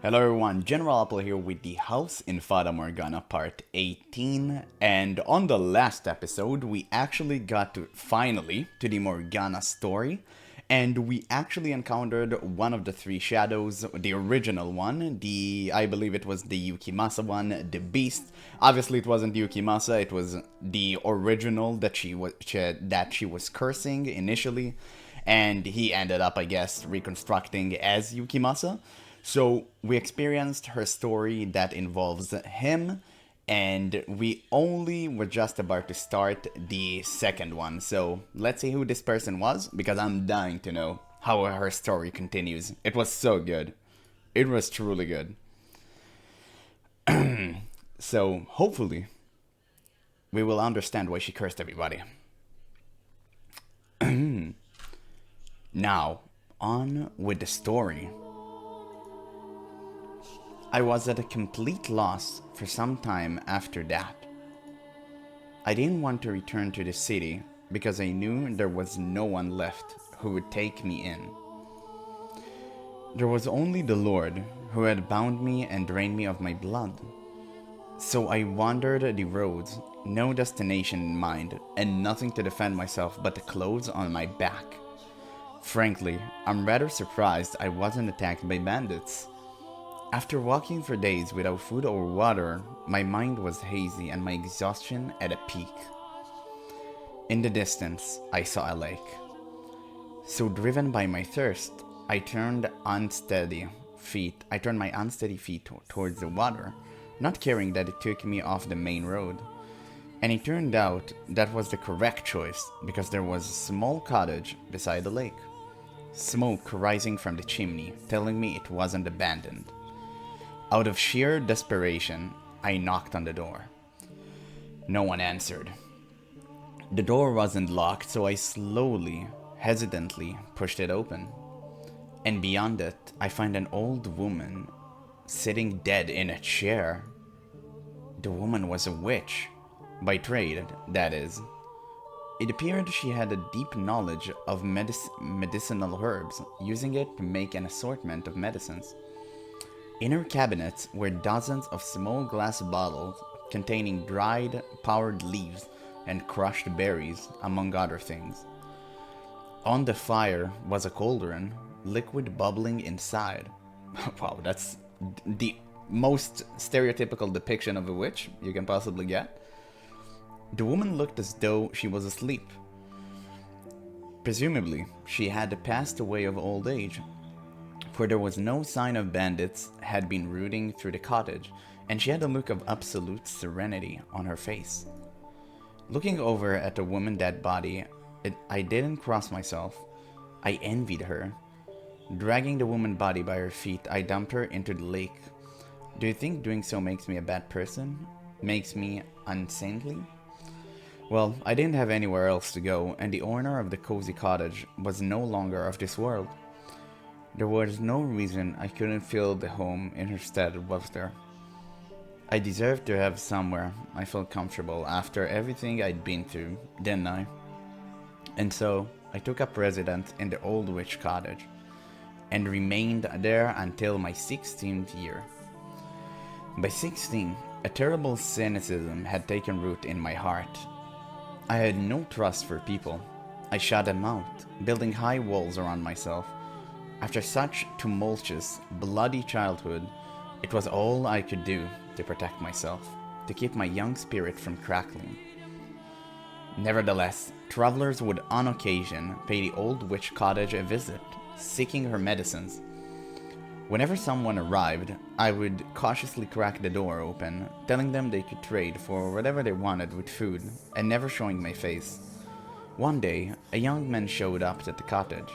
Hello everyone, GeneralApple here with the house in Fata Morgana part 18, and on the last episode we actually got to finally to the Morgana story, and we actually encountered one of the three shadows, the original one, I believe it was the Yukimasa one, the beast. Obviously it wasn't Yukimasa, it was the original that she was cursing initially, and he ended up, I guess, reconstructing as Yukimasa. So we experienced her story that involves him, and we only were just about to start the second one. So let's see who this person was, because I'm dying to know how her story continues. It was so good. It was truly good. So hopefully we will understand why she cursed everybody. Now, on with the story. I was at a complete loss for some time after that. I didn't want to return to the city because I knew there was no one left who would take me in. There was only the Lord who had bound me and drained me of my blood. So I wandered the roads, no destination in mind, and nothing to defend myself but the clothes on my back. Frankly, I'm rather surprised I wasn't attacked by bandits. After walking for days without food or water, my mind was hazy and my exhaustion at a peak. In the distance, I saw a lake. So driven by my thirst, I turned my unsteady feet towards the water, not caring that it took me off the main road. And it turned out that was the correct choice because there was a small cottage beside the lake. Smoke rising from the chimney, telling me it wasn't abandoned. Out of sheer desperation, I knocked on the door. No one answered. The door wasn't locked, so I slowly, hesitantly pushed it open. And beyond it, I find an old woman sitting dead in a chair. The woman was a witch, by trade, that is. It appeared she had a deep knowledge of medicinal herbs, using it to make an assortment of medicines. In her cabinet were dozens of small glass bottles containing dried, powdered leaves and crushed berries, among other things. On the fire was a cauldron, liquid bubbling inside. Wow, that's the most stereotypical depiction of a witch you can possibly get. The woman looked as though she was asleep. Presumably, she had passed away of old age, for there was no sign of bandits had been rooting through the cottage, and she had a look of absolute serenity on her face. Looking over at the woman's dead body, I didn't cross myself. I envied her. Dragging the woman's body by her feet, I dumped her into the lake. Do you think doing so makes me a bad person? Makes me unsaintly? Well, I didn't have anywhere else to go, and the owner of the cozy cottage was no longer of this world. There was no reason I couldn't fill the home in her stead, was there? I deserved to have somewhere I felt comfortable after everything I'd been through, didn't I? And so, I took up residence in the old witch cottage, and remained there until my 16th year. By 16, a terrible cynicism had taken root in my heart. I had no trust for people. I shut them out, building high walls around myself. After such tumultuous, bloody childhood, it was all I could do to protect myself, to keep my young spirit from crackling. Nevertheless, travelers would on occasion pay the old witch cottage a visit, seeking her medicines. Whenever someone arrived, I would cautiously crack the door open, telling them they could trade for whatever they wanted with food, and never showing my face. One day, a young man showed up at the cottage.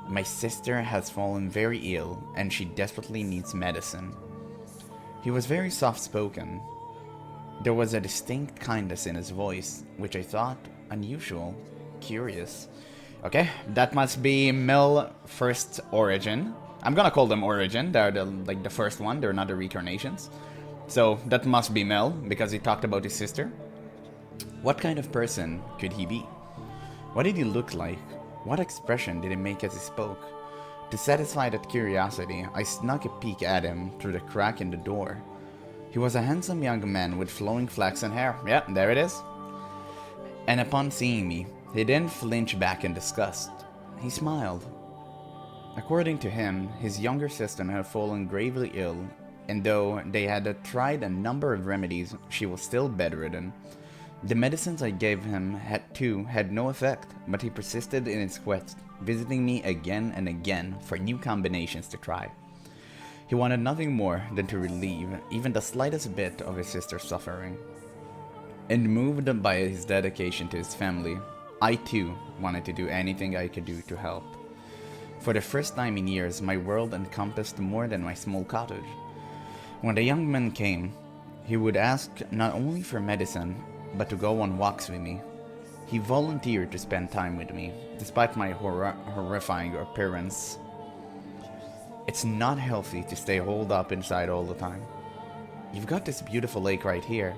My sister has fallen very ill, and she desperately needs medicine. He was very soft-spoken. There was a distinct kindness in his voice, which I thought unusual, curious. Okay, that must be Mel First Origin. I'm gonna call them Origin, they're the first one, they're not the Returnations. So that must be Mel, because he talked about his sister. What kind of person could he be? What did he look like? What expression did he make as he spoke? To satisfy that curiosity, I snuck a peek at him through the crack in the door. He was a handsome young man with flowing flaxen hair. Yeah, there it is. And upon seeing me, he didn't flinch back in disgust. He smiled. According to him, his younger sister had fallen gravely ill, and though they had tried a number of remedies, she was still bedridden. The medicines I gave him had no effect, but he persisted in his quest, visiting me again and again for new combinations to try. He wanted nothing more than to relieve even the slightest bit of his sister's suffering. And moved by his dedication to his family, I too wanted to do anything I could do to help. For the first time in years, my world encompassed more than my small cottage. When the young man came, he would ask not only for medicine, but to go on walks with me. He volunteered to spend time with me, despite my horrifying appearance. It's not healthy to stay holed up inside all the time. You've got this beautiful lake right here.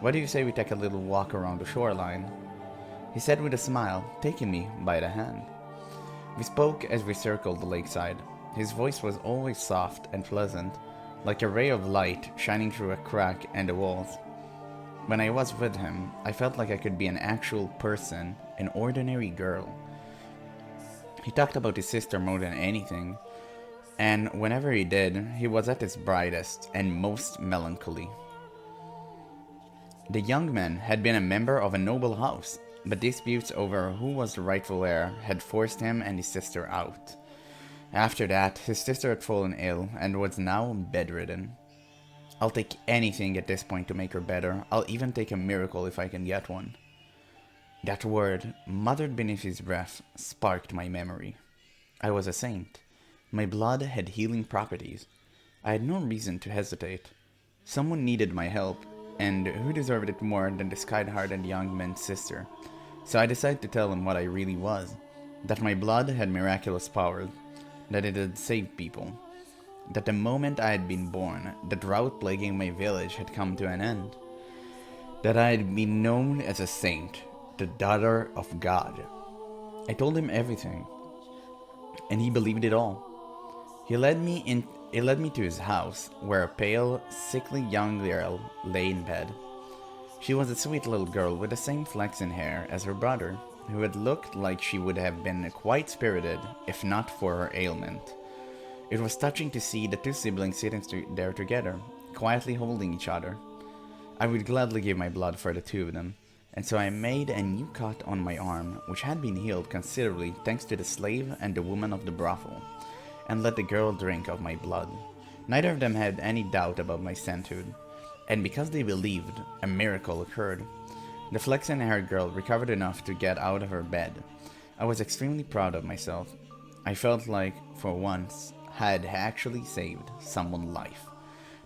What do you say we take a little walk around the shoreline? He said with a smile, taking me by the hand. We spoke as we circled the lakeside. His voice was always soft and pleasant, like a ray of light shining through a crack in the walls. When I was with him, I felt like I could be an actual person, an ordinary girl. He talked about his sister more than anything, and whenever he did, he was at his brightest and most melancholy. The young man had been a member of a noble house, but disputes over who was the rightful heir had forced him and his sister out. After that, his sister had fallen ill and was now bedridden. I'll take anything at this point to make her better. I'll even take a miracle if I can get one. That word, muttered beneath his breath, sparked my memory. I was a saint. My blood had healing properties. I had no reason to hesitate. Someone needed my help, and who deserved it more than this kind-hearted young man's sister? So I decided to tell him what I really was. That my blood had miraculous powers. That it had saved people. That the moment I had been born, the drought plaguing my village had come to an end. That I had been known as a saint, the daughter of God. I told him everything, and he believed it all. He led me to his house, where a pale, sickly young girl lay in bed. She was a sweet little girl with the same flaxen hair as her brother, who had looked like she would have been quite spirited, if not for her ailment. It was touching to see the two siblings sitting there together, quietly holding each other. I would gladly give my blood for the two of them, and so I made a new cut on my arm, which had been healed considerably thanks to the slave and the woman of the brothel, and let the girl drink of my blood. Neither of them had any doubt about my sainthood, and because they believed, a miracle occurred. The flaxen-haired girl recovered enough to get out of her bed. I was extremely proud of myself. I felt like, for once, I had actually saved someone's life.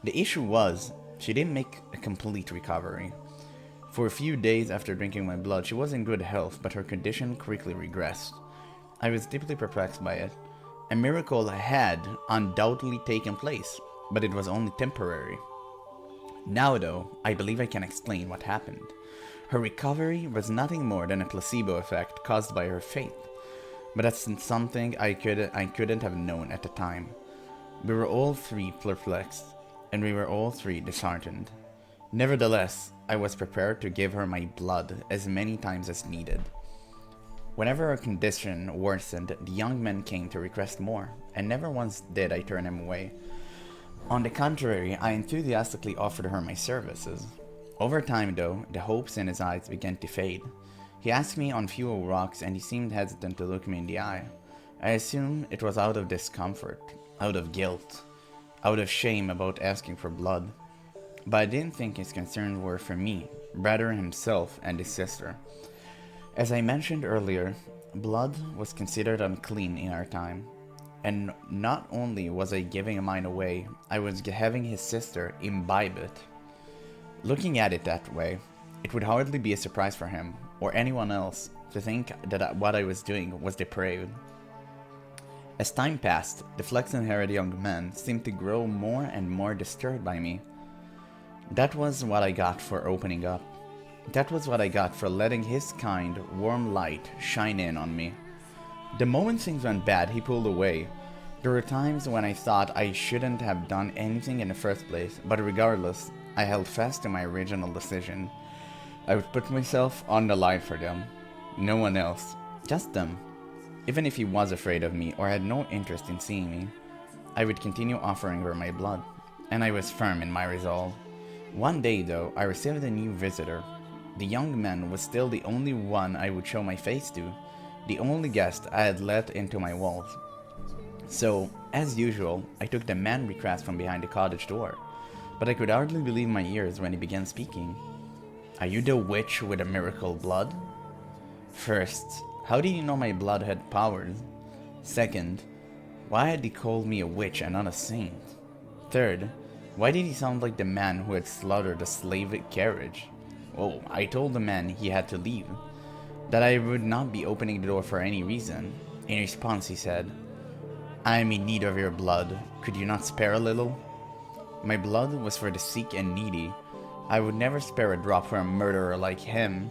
The issue was, she didn't make a complete recovery. For a few days after drinking my blood, she was in good health, but her condition quickly regressed. I was deeply perplexed by it. A miracle had undoubtedly taken place, but it was only temporary. Now, though, I believe I can explain what happened. Her recovery was nothing more than a placebo effect caused by her faith. But that's something I couldn't have known at the time. We were all three perplexed, and we were all three disheartened. Nevertheless, I was prepared to give her my blood as many times as needed. Whenever her condition worsened, the young man came to request more, and never once did I turn him away. On the contrary, I enthusiastically offered her my services. Over time, though, the hopes in his eyes began to fade. He asked me on fewer walks, and he seemed hesitant to look me in the eye. I assumed it was out of discomfort, out of guilt, out of shame about asking for blood. But I didn't think his concerns were for me, rather himself and his sister. As I mentioned earlier, blood was considered unclean in our time. And not only was I giving mine away, I was having his sister imbibe it. Looking at it that way, it would hardly be a surprise for him, or anyone else, to think that what I was doing was depraved. As time passed, the flaxen-haired young man seemed to grow more and more disturbed by me. That was what I got for opening up. That was what I got for letting his kind, warm light shine in on me. The moment things went bad, he pulled away, There were times when I thought I shouldn't have done anything in the first place, but regardless, I held fast to my original decision. I would put myself on the line for them. No one else. Just them. Even if he was afraid of me or had no interest in seeing me, I would continue offering her my blood, and I was firm in my resolve. One day, though, I received a new visitor. The young man was still the only one I would show my face to, the only guest I had let into my walls. So, as usual, I took the man request from behind the cottage door, but I could hardly believe my ears when he began speaking. Are you the witch with the miracle blood? First, how did you know my blood had powers? Second, why had he called me a witch and not a saint? Third, why did he sound like the man who had slaughtered the slave carriage? Oh, I told the man he had to leave, that I would not be opening the door for any reason. In response, he said, I am in need of your blood. Could you not spare a little? My blood was for the sick and needy. I would never spare a drop for a murderer like him.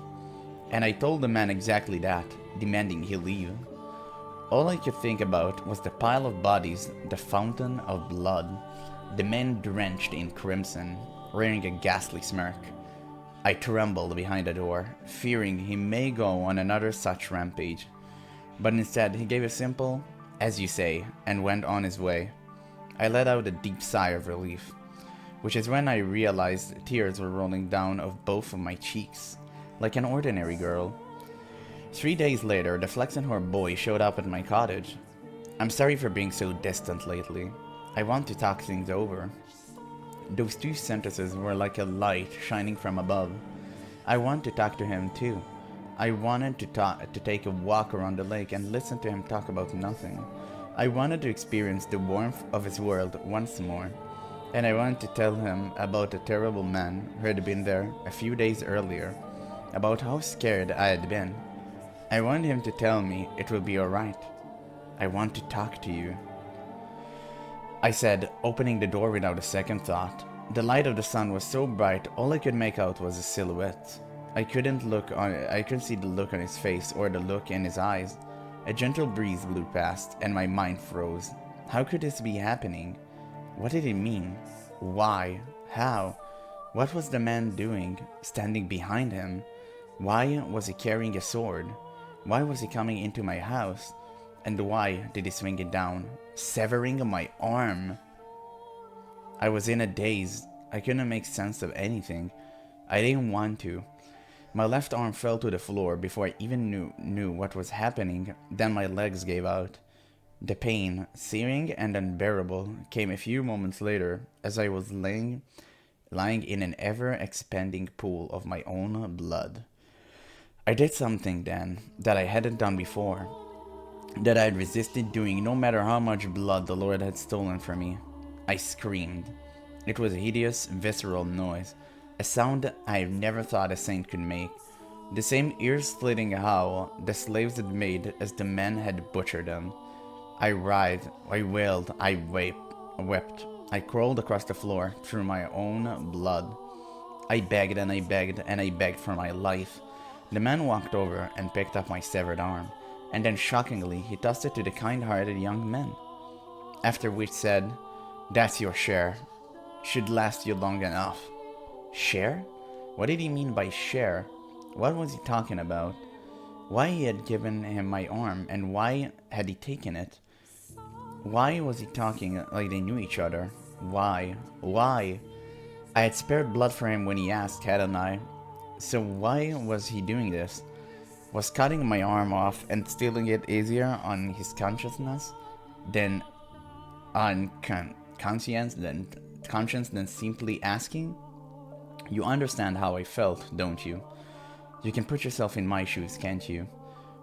And I told the man exactly that, demanding he leave. All I could think about was the pile of bodies, the fountain of blood, the men drenched in crimson, wearing a ghastly smirk. I trembled behind the door, fearing he may go on another such rampage. But instead, he gave a simple, as you say, and went on his way. I let out a deep sigh of relief, which is when I realized tears were rolling down of both of my cheeks, like an ordinary girl. 3 days later, the Flexenhor boy showed up at my cottage. I'm sorry for being so distant lately. I want to talk things over. Those two sentences were like a light shining from above. I want to talk to him too. I wanted to take a walk around the lake and listen to him talk about nothing. I wanted to experience the warmth of his world once more. And I wanted to tell him about the terrible man who had been there a few days earlier, about how scared I had been. I wanted him to tell me it will be alright. I want to talk to you, I said, opening the door without a second thought. The light of the sun was so bright, all I could make out was a silhouette. I couldn't see the look on his face or the look in his eyes. A gentle breeze blew past, and my mind froze. How could this be happening? What did it mean? Why? How? What was the man doing, standing behind him? Why was he carrying a sword? Why was he coming into my house? And why did he swing it down, severing my arm? I was in a daze. I couldn't make sense of anything. I didn't want to. My left arm fell to the floor before I even knew what was happening. Then my legs gave out. The pain, searing and unbearable, came a few moments later as I was lying in an ever-expanding pool of my own blood. I did something then that I hadn't done before, that I had resisted doing no matter how much blood the Lord had stolen from me. I screamed. It was a hideous, visceral noise, a sound I never thought a saint could make. The same ear-splitting howl the slaves had made as the men had butchered them. I writhed, I wailed, I wept. I crawled across the floor through my own blood. I begged and I begged and I begged for my life. The man walked over and picked up my severed arm, and then shockingly he tossed it to the kind-hearted young man. After which said, "That's your share. Should last you long enough." Share? What did he mean by share? What was he talking about? Why he had given him my arm, and why had he taken it? Why was he talking like they knew each other? Why? Why? I had spared blood for him when he asked, hadn't I? So why was he doing this? Was cutting my arm off and stealing it easier on his consciousness than on conscience than simply asking? You understand how I felt, don't you? You can put yourself in my shoes, can't you?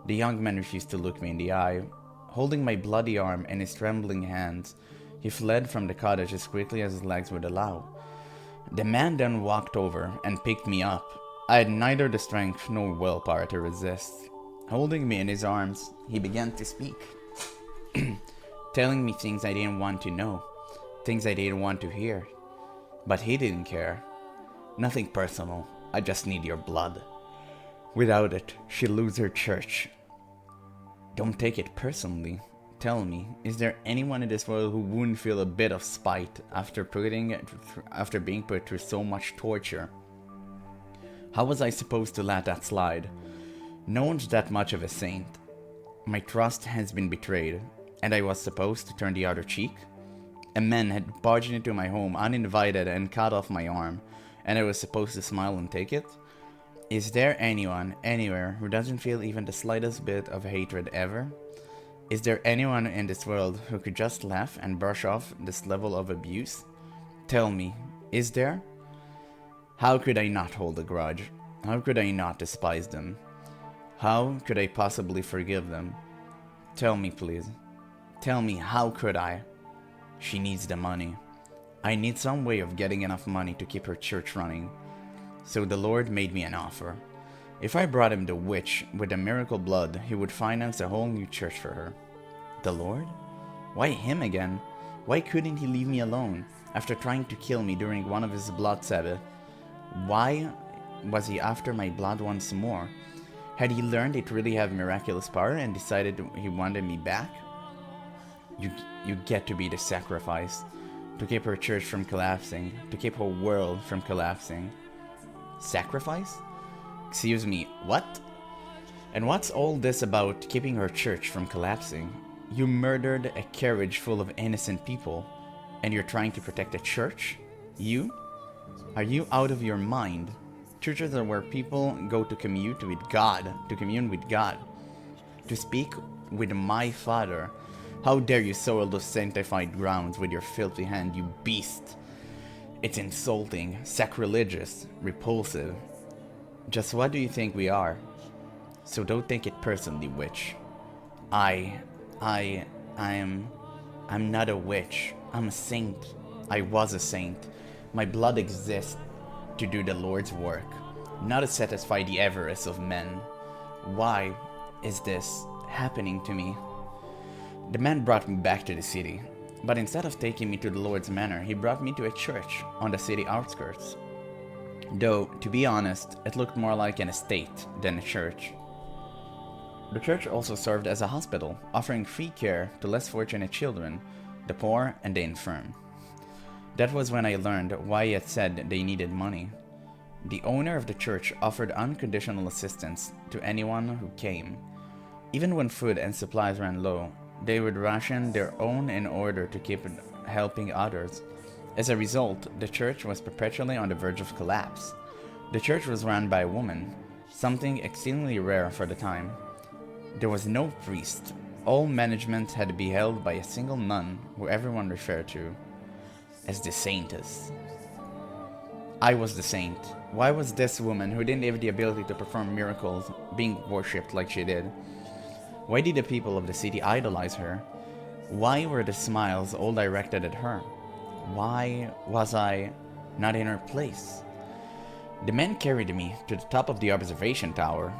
The young man refused to look me in the eye. Holding my bloody arm in his trembling hands, he fled from the cottage as quickly as his legs would allow. The man then walked over and picked me up. I had neither the strength nor willpower to resist. Holding me in his arms, he began to speak, telling me things I didn't want to know, things I didn't want to hear. But he didn't care. Nothing personal, I just need your blood. Without it, she'll lose her church. Don't take it personally. tell me, is there anyone in this world who wouldn't feel a bit of spite after being put through so much torture? How was I supposed to let that slide? No one's that much of a saint. My trust has been betrayed, and I was supposed to turn the other cheek? A man had barged into my home uninvited and cut off my arm, and I was supposed to smile and take it? Is there anyone, anywhere, who doesn't feel even the slightest bit of hatred ever? Is there anyone in this world who could just laugh and brush off this level of abuse? Tell me, is there? How could I not hold a grudge? How could I not despise them? How could I possibly forgive them? Tell me, please. Tell me, how could I? She needs the money. I need some way of getting enough money to keep her church running. So the Lord made me an offer. If I brought him the witch with the miracle blood, he would finance a whole new church for her. The Lord? Why him again? Why couldn't he leave me alone after trying to kill me during one of his blood Sabbath? Why was he after my blood once more? Had he learned it really had miraculous power and decided he wanted me back? You get to be the sacrifice, to keep her church from collapsing, to keep her world from collapsing. Sacrifice? Excuse me, what? And what's all this about keeping her church from collapsing? You murdered a carriage full of innocent people, and you're trying to protect a church? You? Are you out of your mind? Churches are where people go to commune with God, to speak with my Father. How dare you soil those sanctified grounds with your filthy hand, you beast! It's insulting, sacrilegious, repulsive. Just what do you think we are? So don't take it personally, witch. I'm not a witch. I'm a saint. I was a saint. My blood exists to do the Lord's work, not to satisfy the avarice of men. Why is this happening to me? The man brought me back to the city, but instead of taking me to the Lord's manor, he brought me to a church on the city outskirts. Though, to be honest, it looked more like an estate than a church. The church also served as a hospital, offering free care to less fortunate children, the poor and the infirm. That was when I learned why he had said they needed money. The owner of the church offered unconditional assistance to anyone who came. Even when food and supplies ran low, they would ration their own in order to keep helping others. As a result, the church was perpetually on the verge of collapse. The church was run by a woman, something exceedingly rare for the time. There was no priest. All management had to be held by a single nun who everyone referred to as the saintess. I was the saint. Why was this woman, who didn't have the ability to perform miracles, being worshipped like she did? Why did the people of the city idolize her? Why were the smiles all directed at her? Why was I not in her place? The man carried me to the top of the observation tower.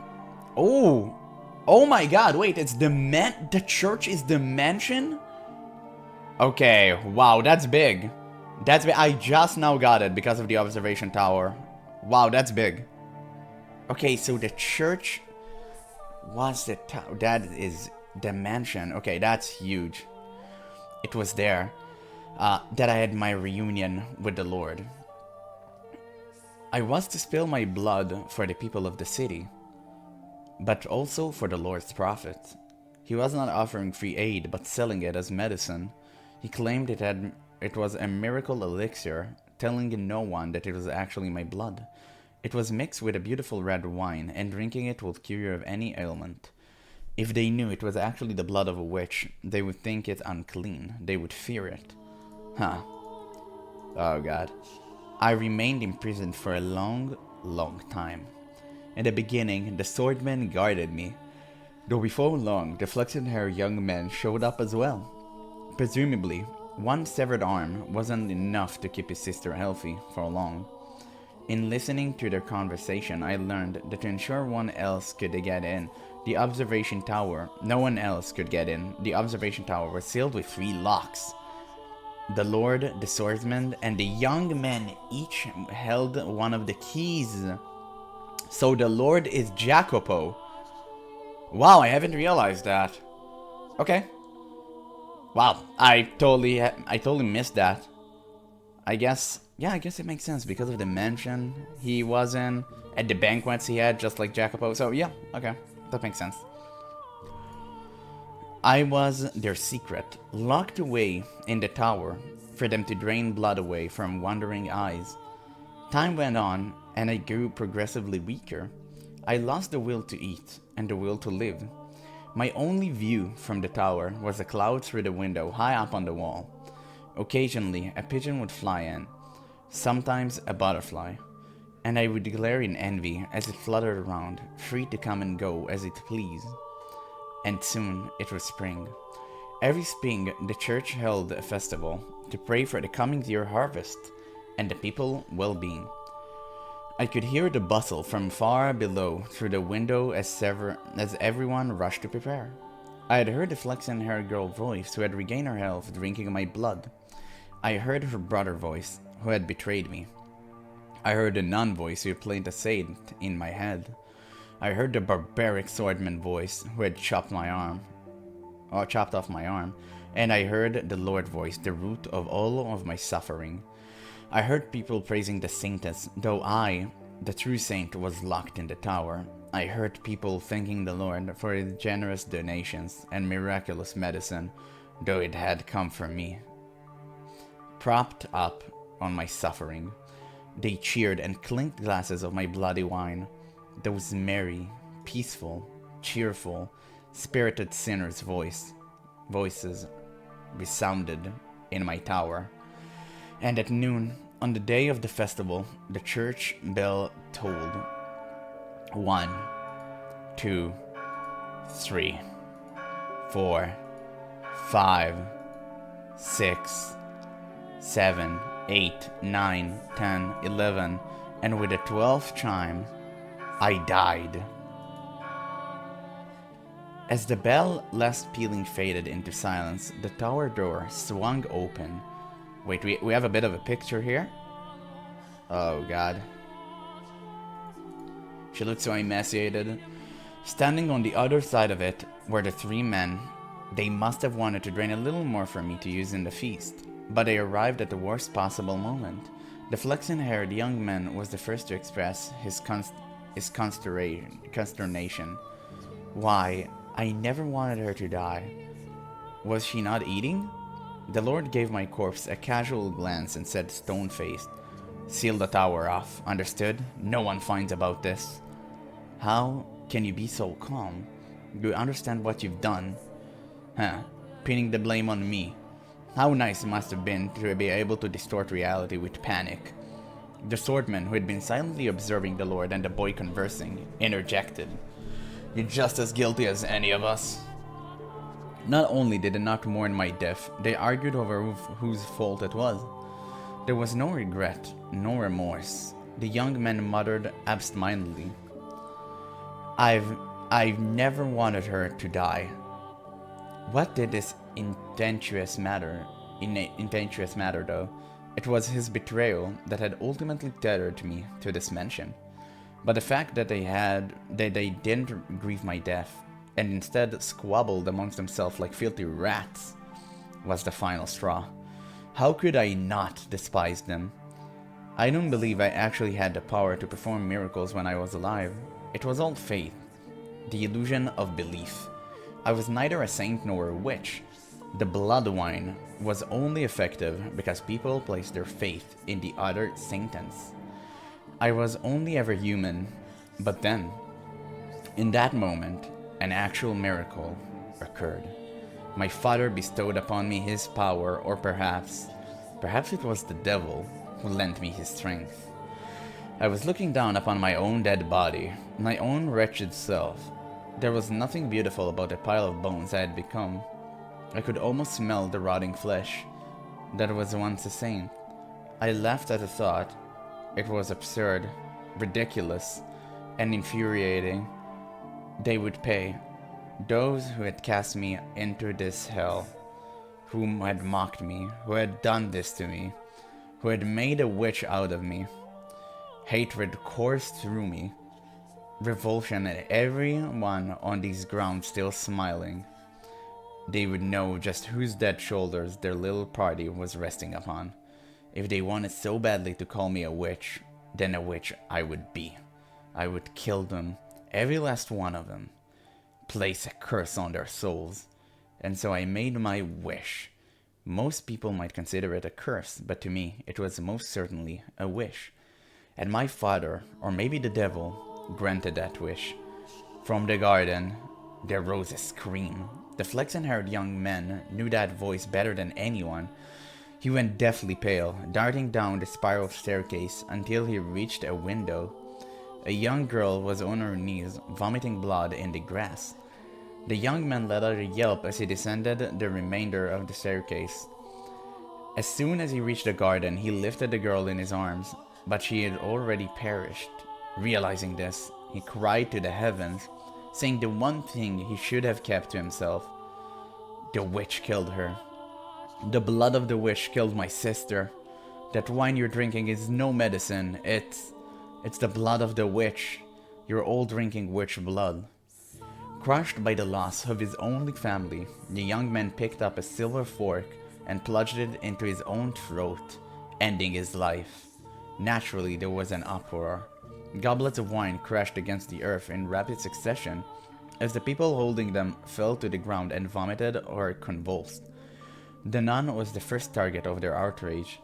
Oh my god, wait, it's the church is the mansion? Okay, wow, that's big. That's big. I just now got it because of the observation tower. Wow, that's big. Okay, so the church was the tower. That is the mansion. Okay, that's huge. It was there that I had my reunion with the Lord. I was to spill my blood for the people of the city, but also for the Lord's profit. He was not offering free aid, but selling it as medicine. He claimed it was a miracle elixir, telling no one that it was actually my blood. It was mixed with a beautiful red wine, and drinking it would cure you of any ailment. If they knew it was actually the blood of a witch, they would think it unclean. They would fear it. Huh. Oh god. I remained imprisoned for a long, long time. In the beginning, the swordman guarded me, though before long, the flaxen-haired young man showed up as well. Presumably, one severed arm wasn't enough to keep his sister healthy for long. In listening to their conversation, I learned that to ensure one else could get in, the observation tower, no one else could get in. The observation tower was sealed with 3 locks. The Lord, the swordsman, and the young man each held one of the keys. So the Lord is Jacopo. Wow, I haven't realized that. Okay. Wow, I totally missed that. I guess, yeah, I guess it makes sense because of the mansion he was in, at the banquets he had, just like Jacopo. So yeah, okay, that makes sense. I was their secret, locked away in the tower for them to drain blood away from wandering eyes. Time went on, and I grew progressively weaker. I lost the will to eat and the will to live. My only view from the tower was a cloud through the window high up on the wall. Occasionally, a pigeon would fly in, sometimes a butterfly, and I would glare in envy as it fluttered around, free to come and go as it pleased. And soon it was spring. Every spring, the church held a festival to pray for the coming year harvest and the people's well-being. I could hear the bustle from far below through the window as everyone rushed to prepare. I had heard the flaxen-haired girl voice who had regained her health drinking my blood. I heard her brother voice who had betrayed me. I heard the nun voice who played a saint in my head. I heard the barbaric swordman voice who had chopped off my arm, and I heard the Lord voice, the root of all of my suffering. I heard people praising the saintess, though I, the true saint, was locked in the tower. I heard people thanking the Lord for his generous donations and miraculous medicine, though it had come from me. Propped up on my suffering, they cheered and clinked glasses of my bloody wine. Those merry, peaceful, cheerful, spirited sinners' voices resounded in my tower. And at noon, on the day of the festival, the church bell tolled. 1, 2, 3, 4, 5, 6, 7, 8, 9, 10, 11, and with the 12th chime, I died. As the bell last pealing faded into silence, the tower door swung open. Wait, we have a bit of a picture here? Oh god. She looked so emaciated. Standing on the other side of it were the three men. They must have wanted to drain a little more for me to use in the feast, but they arrived at the worst possible moment. The flaxen-haired young man was the first to express his consternation. Why, I never wanted her to die. Was she not eating? The Lord gave my corpse a casual glance and said stone-faced, "Seal the tower off, understood? No one finds about this." How can you be so calm? Do you understand what you've done? Huh, pinning the blame on me. How nice it must have been to be able to distort reality with panic. The swordman, who had been silently observing the Lord and the boy conversing, interjected. "You're just as guilty as any of us." Not only did they not mourn my death, they argued over whose fault it was. There was no regret, no remorse. The young man muttered absent-mindedly, I've never wanted her to die." What did this intentious matter though? It was his betrayal that had ultimately tethered me to this mansion. But the fact that they didn't grieve my death, and instead squabbled amongst themselves like filthy rats, was the final straw. How could I not despise them? I don't believe I actually had the power to perform miracles when I was alive. It was all faith, the illusion of belief. I was neither a saint nor a witch. The blood wine was only effective because people placed their faith in the other saintans. I was only ever human, but then, in that moment, an actual miracle occurred. My father bestowed upon me his power, or perhaps it was the devil who lent me his strength. I was looking down upon my own dead body, my own wretched self. There was nothing beautiful about the pile of bones I had become. I could almost smell the rotting flesh that was once a saint. I laughed at the thought. It was absurd, ridiculous, and infuriating. They would pay. Those who had cast me into this hell, whom had mocked me, who had done this to me, who had made a witch out of me. Hatred coursed through me, revulsion at everyone on these grounds still smiling. they would know just whose dead shoulders their little party was resting upon. If they wanted so badly to call me a witch, then a witch I would be. I would kill them, every last one of them, place a curse on their souls. And so I made my wish. Most people might consider it a curse, but to me, it was most certainly a wish. And my father, or maybe the devil, granted that wish. From the garden, there rose a scream. The flaxen-haired young man knew that voice better than anyone. He went deathly pale, darting down the spiral staircase until he reached a window. A young girl was on her knees, vomiting blood in the grass. The young man let out a yelp as he descended the remainder of the staircase. As soon as he reached the garden, he lifted the girl in his arms, but she had already perished. Realizing this, he cried to the heavens, saying the one thing he should have kept to himself. The witch killed her. The blood of the witch killed my sister. That wine you're drinking is no medicine. It's the blood of the witch. You're all drinking witch blood. Crushed by the loss of his only family, the young man picked up a silver fork and plunged it into his own throat, ending his life. Naturally, there was an uproar. Goblets of wine crashed against the earth in rapid succession as the people holding them fell to the ground and vomited or convulsed. The nun was the first target of their outrage.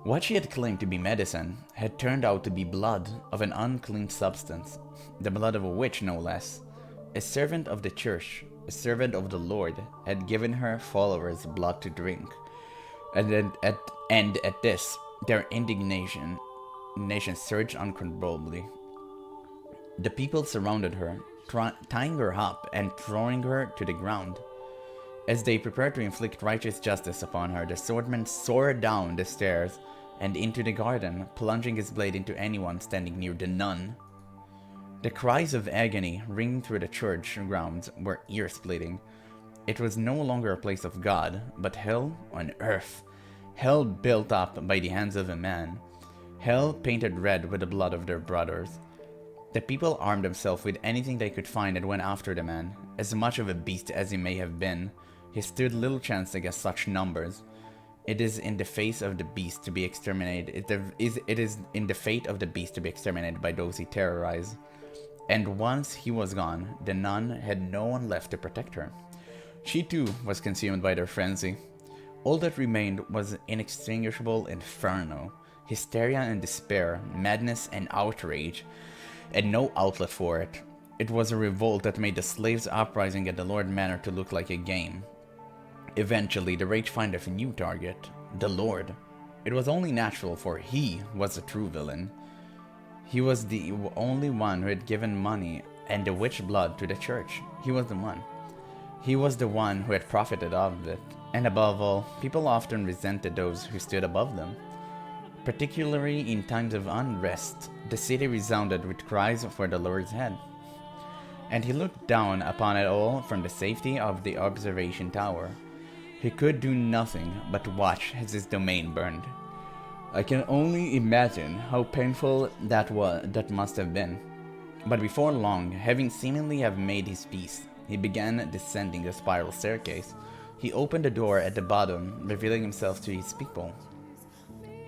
What she had claimed to be medicine had turned out to be blood of an unclean substance, the blood of a witch no less. A servant of the church, a servant of the Lord, had given her followers blood to drink. And at this, their indignation surged uncontrollably. The people surrounded her, tying her up and throwing her to the ground. As they prepared to inflict righteous justice upon her, the swordman soared down the stairs and into the garden, plunging his blade into anyone standing near the nun. The cries of agony ringing through the church grounds were ear-splitting. It was no longer a place of God, but hell on earth. Hell built up by the hands of a man. Hell painted red with the blood of their brothers. The people armed themselves with anything they could find and went after the man. As much of a beast as he may have been, he stood little chance against such numbers. It is in the face of the beast to be exterminated. It is in the fate of the beast to be exterminated by those he terrorized. And once he was gone, the nun had no one left to protect her. She too was consumed by their frenzy. All that remained was inextinguishable inferno, hysteria and despair, madness and outrage, and no outlet for it. It was a revolt that made the slaves' uprising at the Lord Manor to look like a game. Eventually, the rage found a new target, the Lord. It was only natural, for he was the true villain. He was the only one who had given money and the witch blood to the church. He was the one. He was the one who had profited of it. And above all, people often resented those who stood above them. Particularly in times of unrest, the city resounded with cries for the Lord's head. And he looked down upon it all from the safety of the observation tower. He could do nothing but watch as his domain burned. I can only imagine how painful that must have been. But before long, having seemingly have made his peace, he began descending the spiral staircase. He opened the door at the bottom, revealing himself to his people.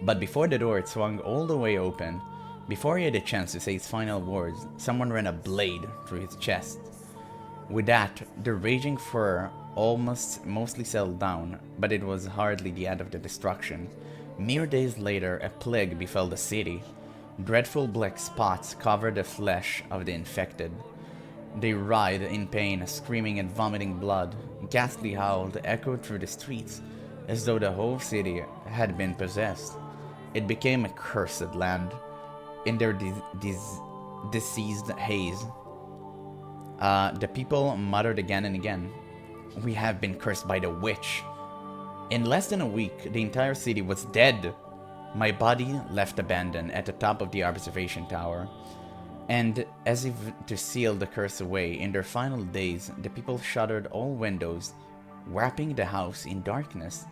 But before the door had swung all the way open, before he had a chance to say his final words, someone ran a blade through his chest. With that, the raging fur mostly settled down, but it was hardly the end of the destruction. Mere days later, a plague befell the city. Dreadful black spots covered the flesh of the infected. They writhed in pain, screaming and vomiting blood. Ghastly howls echoed through the streets, as though the whole city had been possessed. It became a cursed land. In their diseased haze, the people muttered again and again, "We have been cursed by the witch." In less than a week, the entire city was dead. My body left abandoned at the top of the observation tower. And as if to seal the curse away, in their final days, the people shuttered all windows, wrapping the house in darkness.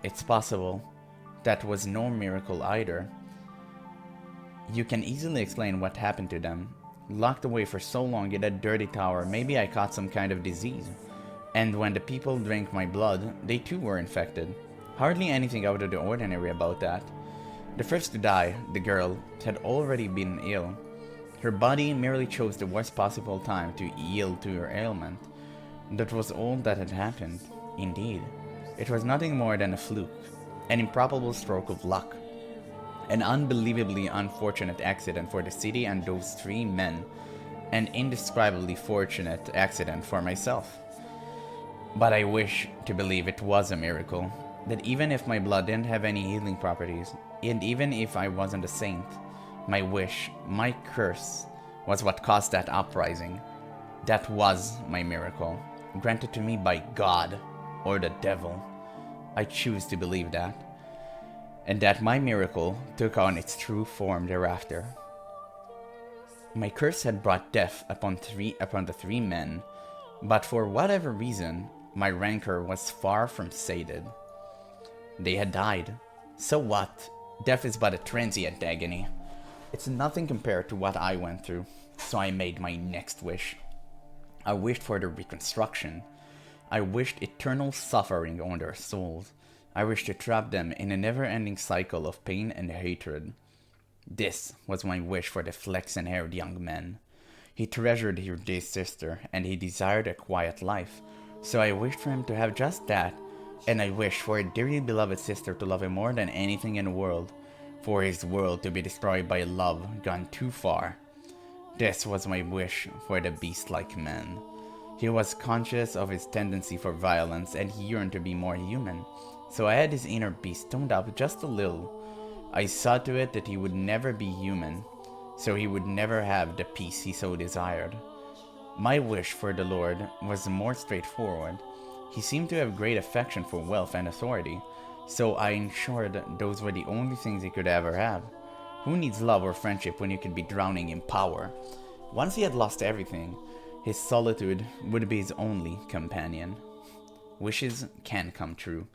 It's possible that was no miracle either. You can easily explain what happened to them. Locked away for so long in that dirty tower, maybe I caught some kind of disease. And when the people drank my blood, they too were infected. Hardly anything out of the ordinary about that. The first to die, the girl, had already been ill. Her body merely chose the worst possible time to yield to her ailment. That was all that had happened. Indeed, it was nothing more than a fluke, an improbable stroke of luck, an unbelievably unfortunate accident for the city and those 3 men, an indescribably fortunate accident for myself. But I wish to believe it was a miracle, that even if my blood didn't have any healing properties, and even if I wasn't a saint, my wish, my curse, was what caused that uprising. That was my miracle, granted to me by God or the devil. I choose to believe that. And that my miracle took on its true form thereafter. My curse had brought death upon the 3 men, but for whatever reason, my rancor was far from sated. They had died. So what? Death is but a transient agony. It's nothing compared to what I went through, so I made my next wish. I wished for their reconstruction. I wished eternal suffering on their souls. I wished to trap them in a never-ending cycle of pain and hatred. This was my wish for the flaxen-haired young man. He treasured his dear sister, and he desired a quiet life, so I wished for him to have just that, and I wished for a dearly beloved sister to love him more than anything in the world, for his world to be destroyed by love gone too far. This was my wish for the beast-like man. He was conscious of his tendency for violence, and he yearned to be more human, so I had his inner beast toned up just a little. I saw to it that he would never be human, so he would never have the peace he so desired. My wish for the Lord was more straightforward. He seemed to have great affection for wealth and authority, so I ensured those were the only things he could ever have. Who needs love or friendship when you could be drowning in power? Once he had lost everything, his solitude would be his only companion. Wishes can come true,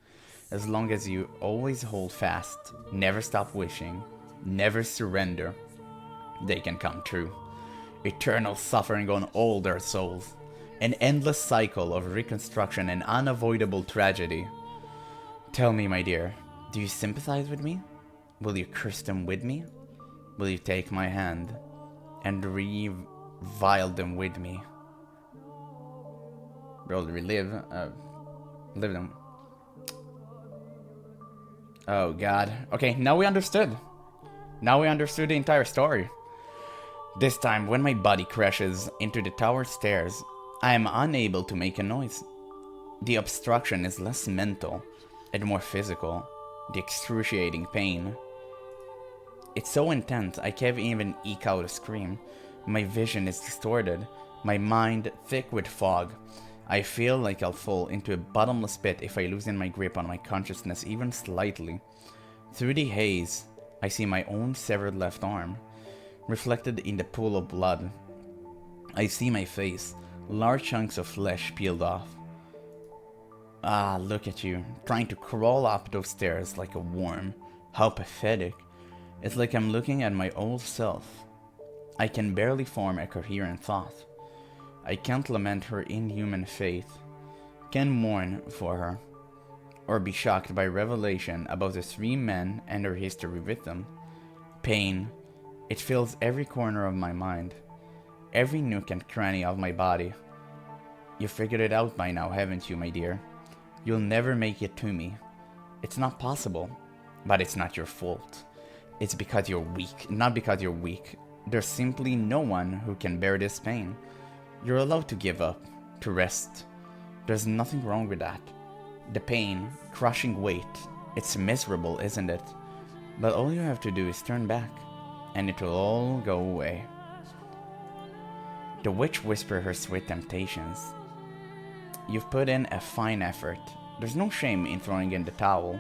as long as you always hold fast, never stop wishing, never surrender. They can come true. Eternal suffering on all their souls. An endless cycle of reconstruction and unavoidable tragedy. Tell me, my dear, do you sympathize with me? Will you curse them with me? Will you take my hand and revile them with me? Will relive them. Oh god. Okay, now we understood. Now we understood the entire story. This time, when my body crashes into the tower stairs, I am unable to make a noise. The obstruction is less mental and more physical. The excruciating pain. It's so intense I can't even eke out a scream. My vision is distorted, my mind thick with fog. I feel like I'll fall into a bottomless pit if I loosen my grip on my consciousness even slightly. Through the haze, I see my own severed left arm, reflected in the pool of blood. I see my face, large chunks of flesh peeled off. Ah, look at you, trying to crawl up those stairs like a worm. How pathetic. It's like I'm looking at my old self. I can barely form a coherent thought. I can't lament her inhuman fate, can mourn for her, or be shocked by revelation about the 3 men and their history with them. Pain, it fills every corner of my mind, every nook and cranny of my body. You figured it out by now, haven't you, my dear? You'll never make it to me. It's not possible, but it's not your fault. It's because you're weak, not because you're weak. There's simply no one who can bear this pain. You're allowed to give up, to rest. There's nothing wrong with that. The pain, crushing weight, it's miserable, isn't it? But all you have to do is turn back, and it will all go away. The witch whispered her sweet temptations. You've put in a fine effort. There's no shame in throwing in the towel.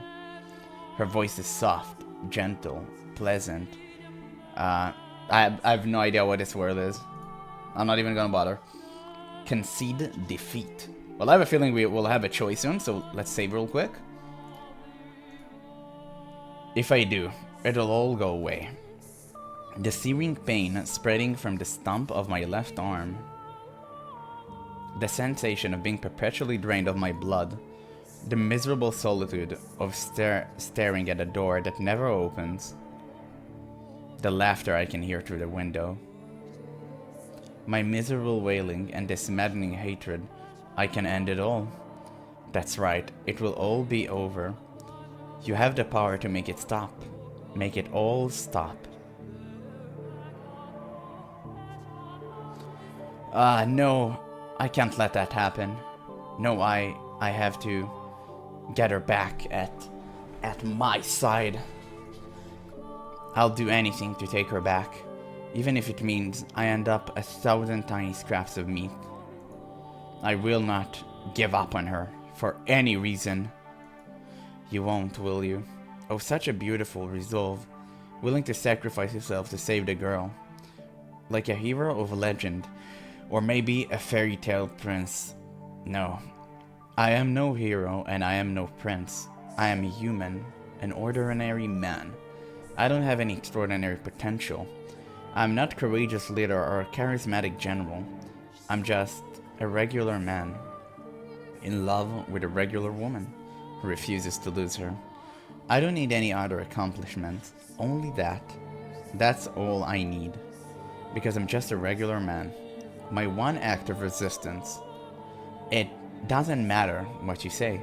Her voice is soft, gentle, pleasant. I have no idea what this word is. I'm not even gonna bother. Concede defeat. Well, I have a feeling we will have a choice soon, so let's save real quick. If I do, it'll all go away. The searing pain spreading from the stump of my left arm. The sensation of being perpetually drained of my blood. The miserable solitude of staring at a door that never opens. The laughter I can hear through the window. My miserable wailing and this maddening hatred. I can end it all. That's right, it will all be over. You have the power to make it stop. Make it all stop. No, I can't let that happen. No, I have to get her back at my side. I'll do anything to take her back, even if it means I end up 1,000 tiny scraps of meat. I will not give up on her for any reason. You won't, will you? Oh, such a beautiful resolve, willing to sacrifice yourself to save the girl. Like a hero of legend, or maybe a fairy tale prince. No, I am no hero and I am no prince. I am a human, an ordinary man. I don't have any extraordinary potential. I'm not a courageous leader or a charismatic general. I'm just a regular man, in love with a regular woman who refuses to lose her. I don't need any other accomplishments, only that. That's all I need, because I'm just a regular man. My one act of resistance. It doesn't matter what you say.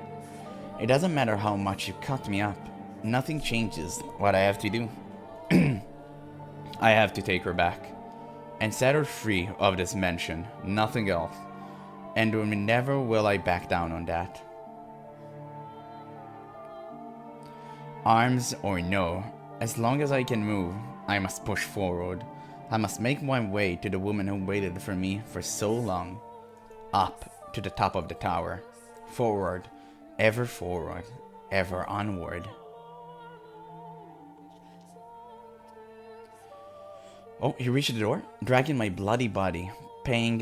It doesn't matter how much you cut me up. Nothing changes what I have to do. I have to take her back and set her free of this mansion, nothing else. And never will I back down on that. Arms or no, as long as I can move, I must push forward. I must make my way to the woman who waited for me for so long. Up to the top of the tower. Forward, ever onward. Oh, he reached the door, dragging my bloody body, paying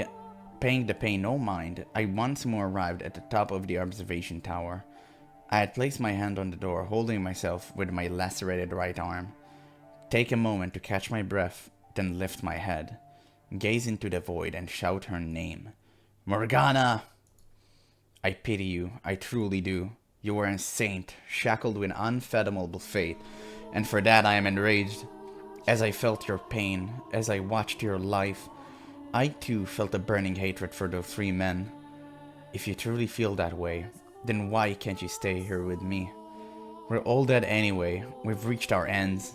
the pain no mind. I once more arrived at the top of the observation tower. I had placed my hand on the door, holding myself with my lacerated right arm. Take a moment to catch my breath, then lift my head, gaze into the void and shout her name. Morgana! I pity you, I truly do. You are a saint, shackled with unfathomable fate, and for that I am enraged. As I felt your pain, as I watched your life, I too felt a burning hatred for those 3 men. If you truly feel that way, then why can't you stay here with me? We're all dead anyway, we've reached our ends.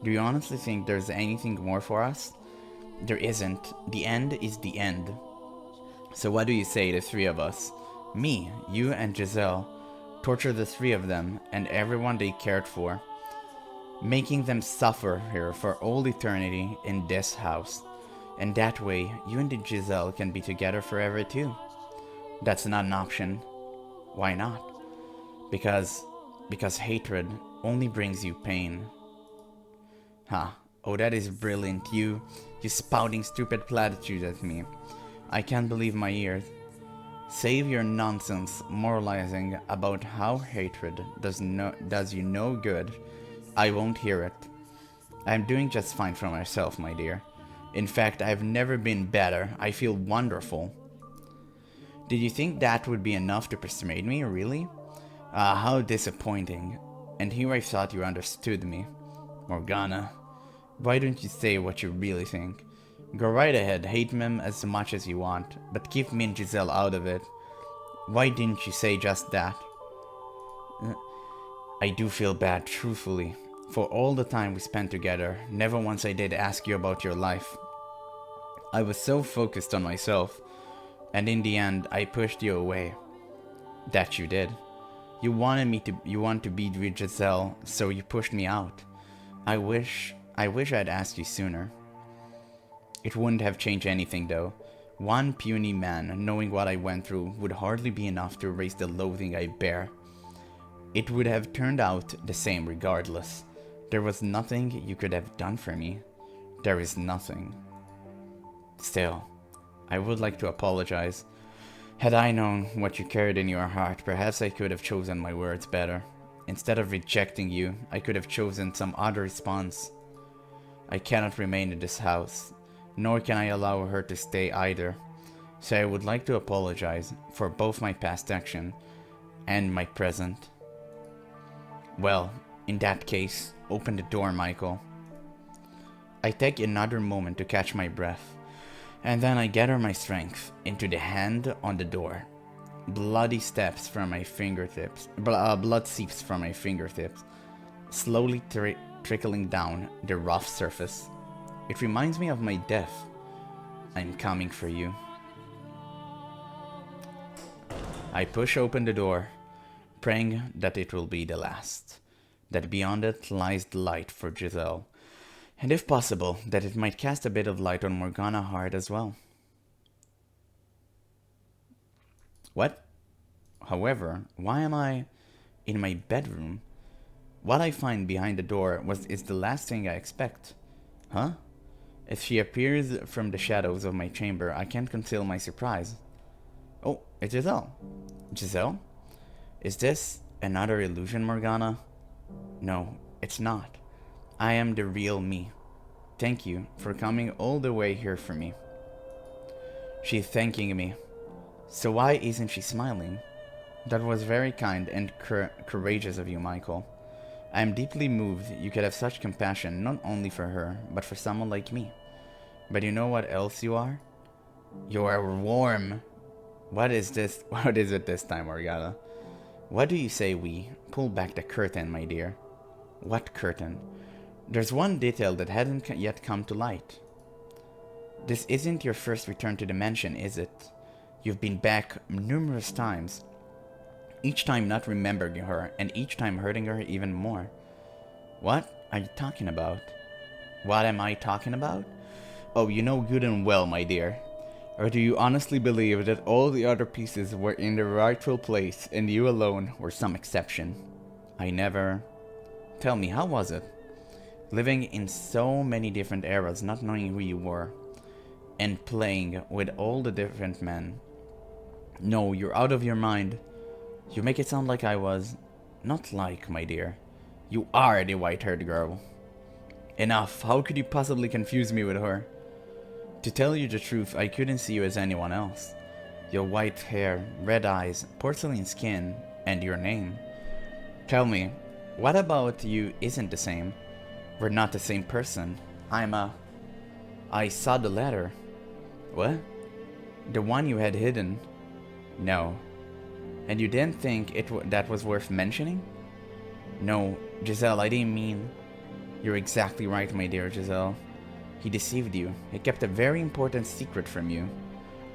Do you honestly think there's anything more for us? There isn't. The end is the end. So what do you say, the 3 of us? Me, you and Giselle. Torture the 3 of them and everyone they cared for. Making them suffer here for all eternity in this house. And that way, you and Giselle can be together forever too. That's not an option. Why not? Because hatred only brings you pain. Huh. Oh, that is brilliant. You spouting stupid platitudes at me. I can't believe my ears. Save your nonsense moralizing about how hatred does you no good. I won't hear it. I'm doing just fine for myself, my dear. In fact, I've never been better. I feel wonderful. Did you think that would be enough to persuade me, really? How disappointing. And here I thought you understood me. Morgana, why don't you say what you really think? Go right ahead, hate him as much as you want, but keep me and Giselle out of it. Why didn't you say just that? I do feel bad, truthfully. For all the time we spent together, never once I did ask you about your life. I was so focused on myself, and in the end I pushed you away. That you did. You want to be with Giselle, so you pushed me out. I wish I'd asked you sooner. It wouldn't have changed anything though. One puny man, knowing what I went through, would hardly be enough to erase the loathing I bear. It would have turned out the same regardless. There was nothing you could have done for me. There is nothing. Still, I would like to apologize. Had I known what you carried in your heart, perhaps I could have chosen my words better. Instead of rejecting you, I could have chosen some other response. I cannot remain in this house, nor can I allow her to stay either. So I would like to apologize for both my past action and my present. Well, in that case, open the door, Michael. I take another moment to catch my breath, and then I gather my strength into the hand on the door. Blood seeps from my fingertips, slowly trickling down the rough surface. It reminds me of my death. I'm coming for you. I push open the door, praying that it will be the last, that beyond it lies the light for Giselle, and if possible, that it might cast a bit of light on Morgana Hart as well. What? However, why am I in my bedroom? What I find behind the door is the last thing I expect. Huh? As she appears from the shadows of my chamber, I can't conceal my surprise. Oh, it's Giselle. Giselle? Is this another illusion, Morgana? No, it's not. I am the real me. Thank you for coming all the way here for me. She's thanking me. So why isn't she smiling? That was very kind and courageous of you, Michael. I am deeply moved you could have such compassion not only for her, but for someone like me. But you know what else you are? You are warm. What is this? What is it this time, Morgana? What do you say we pull back the curtain, my dear? What curtain? There's one detail that hasn't yet come to light. This isn't your first return to the mansion, is it? You've been back numerous times. Each time not remembering her, and each time hurting her even more. What are you talking about? What am I talking about? Oh, you know good and well, my dear. Or do you honestly believe that all the other pieces were in their rightful place and you alone were some exception? I never... Tell me, how was it? Living in so many different eras, not knowing who you were, and playing with all the different men. No, you're out of your mind. You make it sound like I was... Not like, my dear. You are the white-haired girl. Enough, how could you possibly confuse me with her? To tell you the truth, I couldn't see you as anyone else. Your white hair, red eyes, porcelain skin, and your name. Tell me, what about you isn't the same? We're not the same person. I saw the letter. What? The one you had hidden? No. And you didn't think that was worth mentioning? No, Giselle, I didn't mean... You're exactly right, my dear Giselle. He deceived you. He kept a very important secret from you.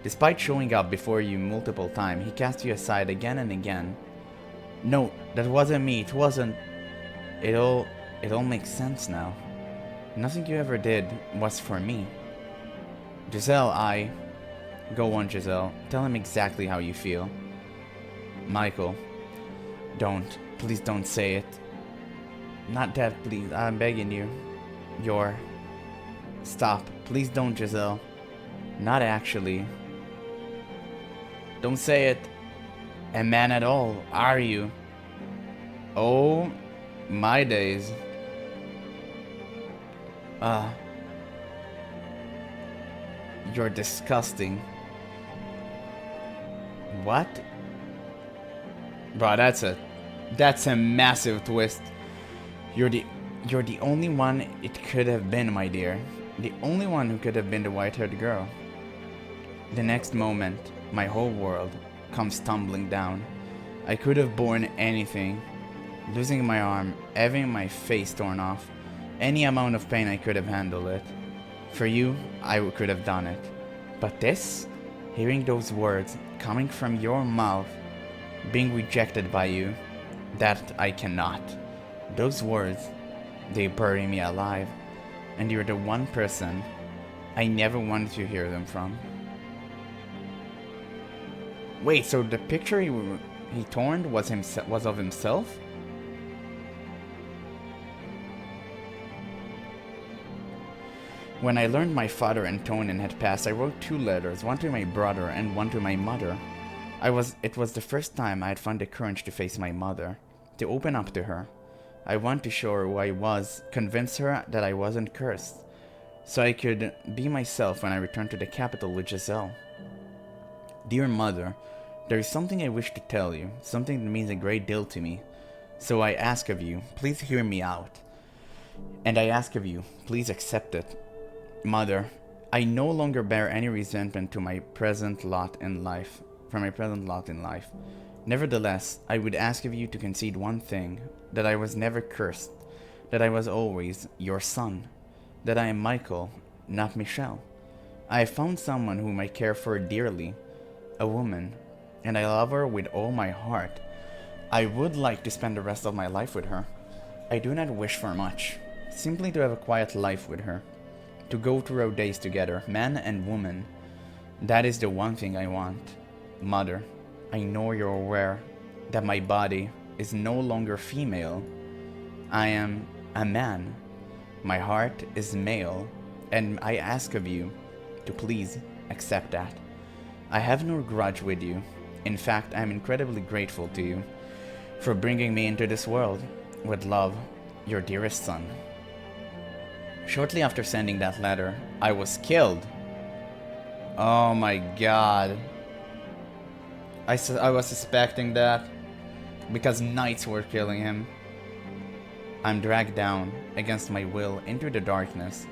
Despite showing up before you multiple times, he cast you aside again and again. No, that wasn't me. It wasn't... It all makes sense now. Nothing you ever did was for me. Giselle, Go on, Giselle. Tell him exactly how you feel. Michael. Don't. Please don't say it. Not that, please. I'm begging you. Stop. Please don't, Giselle. Not actually. Don't say it. A man at all, are you? Oh, my days. You're disgusting. What? Bro, that's a massive twist. You're the only one it could have been, my dear. The only one who could have been the white-haired girl. The next moment, my whole world comes tumbling down. I could have borne anything. Losing my arm, having my face torn off. Any amount of pain I could have handled it. For you, I could have done it. But this? Hearing those words coming from your mouth, being rejected by you, that I cannot. Those words, they bury me alive. And you're the one person I never wanted to hear them from. Wait, so the picture he torn was of himself? When I learned my father and Tonin had passed, I wrote 2 letters, one to my brother and one to my mother. It was the first time I had found the courage to face my mother, to open up to her. I wanted to show her who I was, convince her that I wasn't cursed, so I could be myself when I returned to the capital with Giselle. Dear mother, there is something I wish to tell you, something that means a great deal to me. So I ask of you, please hear me out. And I ask of you, please accept it. Mother, I no longer bear any resentment to my present lot in life, for my present lot in life. Nevertheless, I would ask of you to concede one thing, that I was never cursed, that I was always your son, that I am Michael, not Michel. I have found someone whom I care for dearly, a woman, and I love her with all my heart. I would like to spend the rest of my life with her. I do not wish for much, simply to have a quiet life with her, to go through our days together, man and woman. That is the one thing I want. Mother, I know you're aware that my body is no longer female. I am a man. My heart is male, and I ask of you to please accept that. I have no grudge with you. In fact, I am incredibly grateful to you for bringing me into this world. With love, your dearest son. Shortly after sending that letter, I was killed. Oh my god. I was suspecting that because knights were killing him. I'm dragged down against my will into the darkness.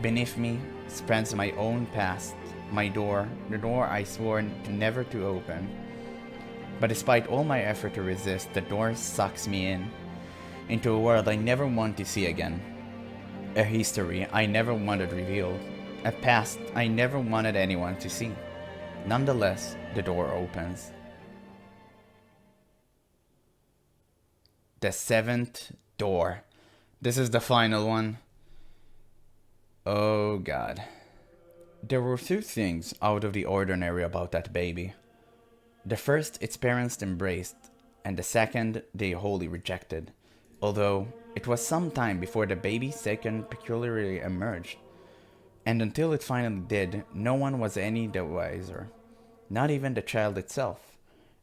Beneath me spreads my own past, my door, the door I swore never to open. But despite all my effort to resist, the door sucks me in, into a world I never want to see again. A history I never wanted revealed, a past I never wanted anyone to see. Nonetheless, the door opens. The seventh door. This is the final one. Oh god. There were two things out of the ordinary about that baby. The first its parents embraced, and the second they wholly rejected, although it was some time before the baby's second peculiarly emerged. And until it finally did, no one was any the wiser. Not even the child itself.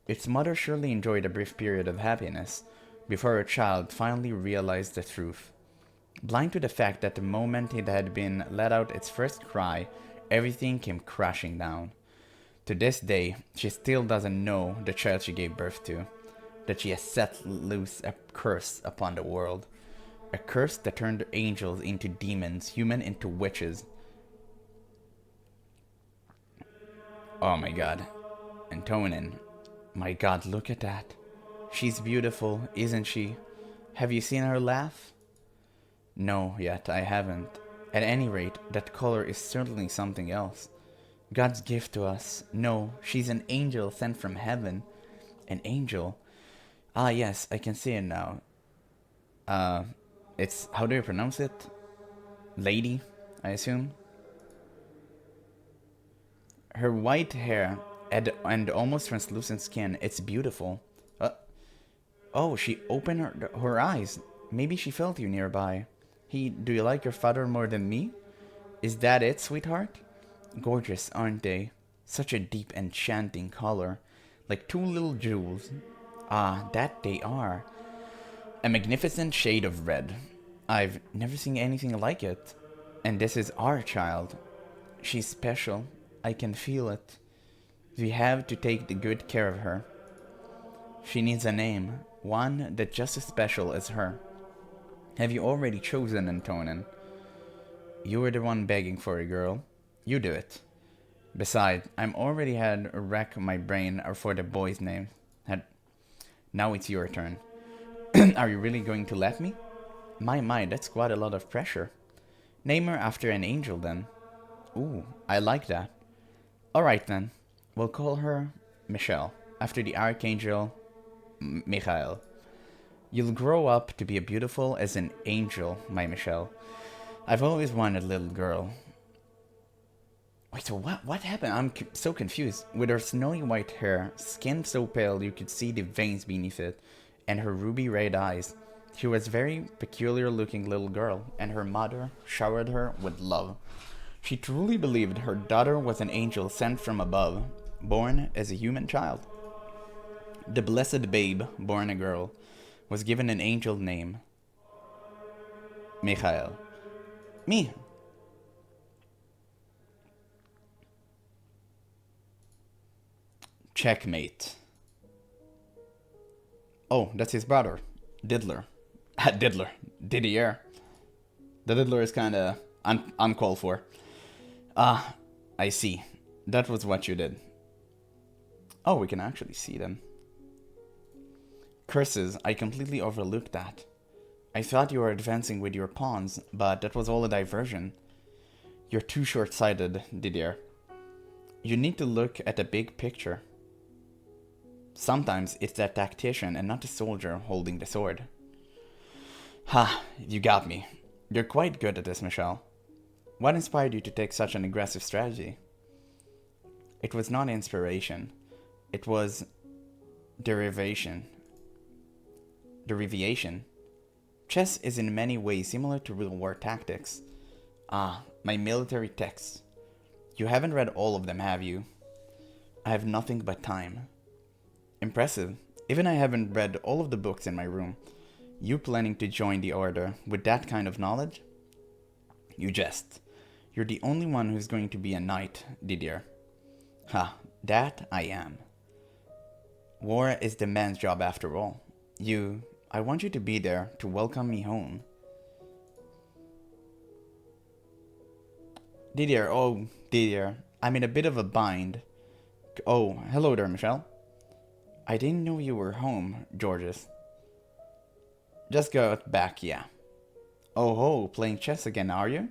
Its mother surely enjoyed a brief period of happiness before her child finally realized the truth. Blind to the fact that the moment it had been let out its first cry, everything came crashing down. To this day, she still doesn't know the child she gave birth to, that she has set loose a curse upon the world. A curse that turned angels into demons, human into witches. Oh my god. Antonin. My god, look at that. She's beautiful, isn't she? Have you seen her laugh? No, yet I haven't. At any rate, that color is certainly something else. God's gift to us. No, she's an angel sent from heaven. An angel? Ah, yes, I can see it now. It's, how do you pronounce it? Lady, I assume? Her white hair and almost translucent skin, it's beautiful. Oh, she opened her eyes. Maybe she felt you nearby. Do you like your father more than me? Is that it, sweetheart? Gorgeous, aren't they? Such a deep, enchanting color. Like two little jewels. Ah, that they are. A magnificent shade of red. I've never seen anything like it. And this is our child. She's special. I can feel it. We have to take the good care of her. She needs a name, one that's just as special as her. Have you already chosen, Antonin? You were the one begging for a girl. You do it. Besides, I'm already had a rack my brain for the boy's name. Now it's your turn. Are you really going to let me? My, that's quite a lot of pressure. Name her after an angel then. Ooh, I like that. Alright then. We'll call her Michel, after the archangel Michael. You'll grow up to be beautiful as an angel, my Michel. I've always wanted a little girl. Wait, so what happened? I'm so confused. With her snowy white hair, skin so pale you could see the veins beneath it, and her ruby red eyes, she was a very peculiar looking little girl, and her mother showered her with love. She truly believed her daughter was an angel sent from above, born as a human child. The blessed babe, born a girl, was given an angel name, Michael. Me. Checkmate. Oh, that's his brother. Diddler. Diddler. Didier. The Diddler is kinda uncalled for. Ah, I see. That was what you did. Oh, we can actually see them. Curses, I completely overlooked that. I thought you were advancing with your pawns, but that was all a diversion. You're too short-sighted, Didier. You need to look at the big picture. Sometimes it's the tactician and not the soldier holding the sword. Ha, you got me. You're quite good at this, Michel. What inspired you to take such an aggressive strategy? It was not inspiration. It was derivation. Chess is in many ways similar to real war tactics. Ah, my military texts. You haven't read all of them, have you? I have nothing but time. Impressive. Even I haven't read all of the books in my room. You planning to join the order with that kind of knowledge? You jest. You're the only one who's going to be a knight, Didier. Ha, that I am. War is the man's job after all. I want you to be there to welcome me home. Didier, I'm in a bit of a bind. Oh, hello there, Michel. I didn't know you were home, Georges. Just got back, yeah. Oh ho, playing chess again, are you?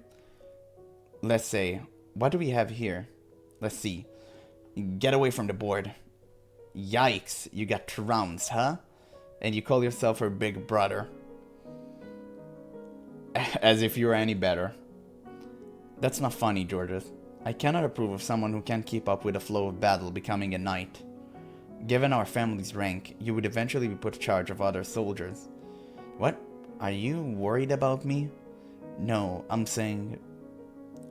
Let's say, what do we have here? Let's see. Get away from the board. Yikes, you got trounced, huh? And you call yourself her big brother. As if you were any better. That's not funny, Georges. I cannot approve of someone who can't keep up with the flow of battle becoming a knight. Given our family's rank, you would eventually be put in charge of other soldiers. What? Are you worried about me? No, I'm saying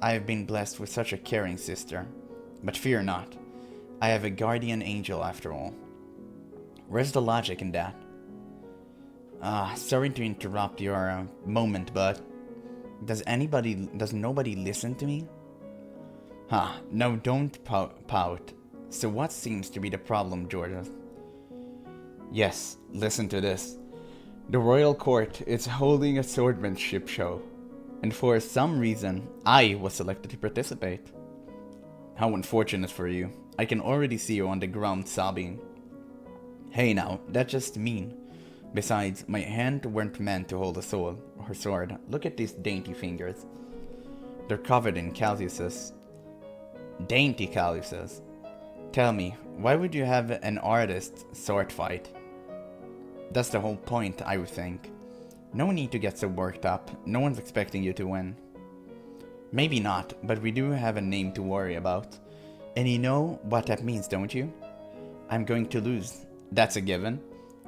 I have been blessed with such a caring sister. But fear not. I have a guardian angel after all. Where's the logic in that? Sorry to interrupt your moment, but does nobody listen to me? No, don't pout. So what seems to be the problem, Georgia? Yes, listen to this. The royal court is holding a swordsmanship show, and for some reason, I was selected to participate. How unfortunate for you. I can already see you on the ground sobbing. Hey now, that's just mean. Besides, my hand weren't meant to hold a sword. Look at these dainty fingers. They're covered in calluses. Dainty calluses. Tell me, why would you have an artist sword fight? That's the whole point, I would think. No need to get so worked up. No one's expecting you to win. Maybe not, but we do have a name to worry about. And you know what that means, don't you? I'm going to lose. That's a given.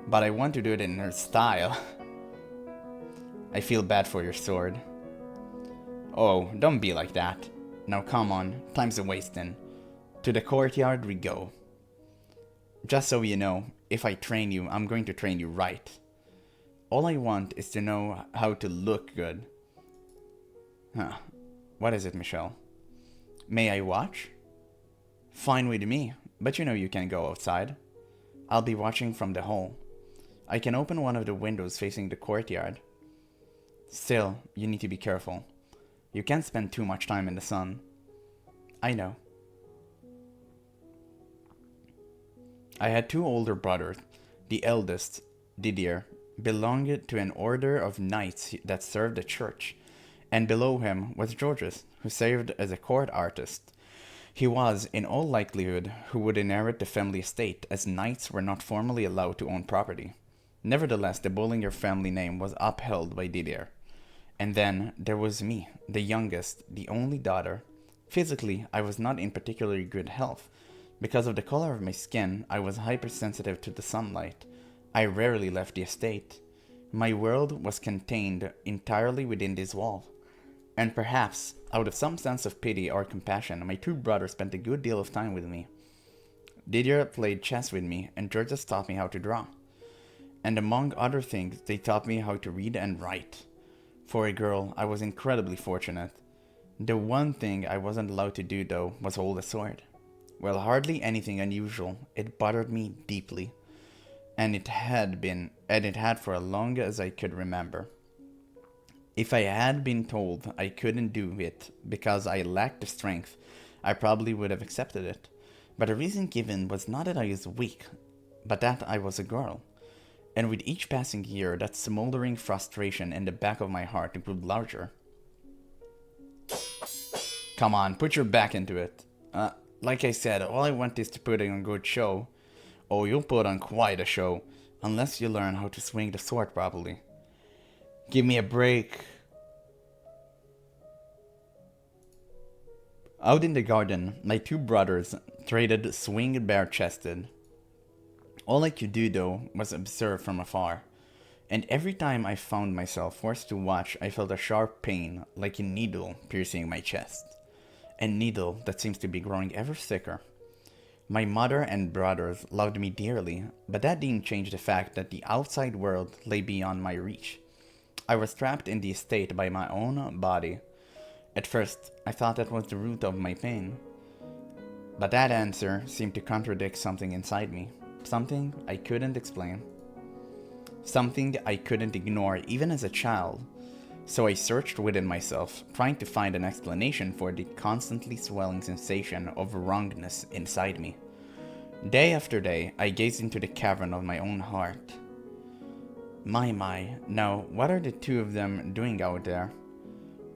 But I want to do it in her style. I feel bad for your sword. Oh, don't be like that. Now come on, time's a wasting. To the courtyard we go. Just so you know, if I train you, I'm going to train you right. All I want is to know how to look good. What is it, Michel? May I watch? Fine with me, but you know you can go outside. I'll be watching from the hall. I can open one of the windows facing the courtyard. Still, you need to be careful. You can't spend too much time in the sun. I know. I had two older brothers. The eldest, Didier, belonged to an order of knights that served the church, and below him was Georges, who served as a court artist. He was, in all likelihood, who would inherit the family estate, as knights were not formally allowed to own property. Nevertheless, the Bollinger family name was upheld by Didier. And then there was me, the youngest, the only daughter. Physically, I was not in particularly good health. Because of the color of my skin, I was hypersensitive to the sunlight. I rarely left the estate. My world was contained entirely within this wall. And perhaps, out of some sense of pity or compassion, my two brothers spent a good deal of time with me. Didier played chess with me, and Georges taught me how to draw. And among other things, they taught me how to read and write. For a girl, I was incredibly fortunate. The one thing I wasn't allowed to do, though, was hold a sword. Well, hardly anything unusual. It bothered me deeply, and it had for as long as I could remember. If I had been told I couldn't do it because I lacked the strength, I probably would have accepted it. But the reason given was not that I was weak, but that I was a girl. And with each passing year, that smoldering frustration in the back of my heart grew larger. Come on, put your back into it. Like I said, all I want is to put on a good show. Oh, you'll put on quite a show, unless you learn how to swing the sword properly. Give me a break. Out in the garden, my two brothers traded swing bare-chested. All I could do, though, was observe from afar. And every time I found myself forced to watch, I felt a sharp pain, like a needle piercing my chest. A needle that seems to be growing ever thicker. My mother and brothers loved me dearly, but that didn't change the fact that the outside world lay beyond my reach. I was trapped in the estate by my own body. At first, I thought that was the root of my pain. But that answer seemed to contradict something inside me. Something I couldn't explain. Something I couldn't ignore even as a child. So I searched within myself, trying to find an explanation for the constantly swelling sensation of wrongness inside me. Day after day, I gazed into the cavern of my own heart. My, now what are the two of them doing out there?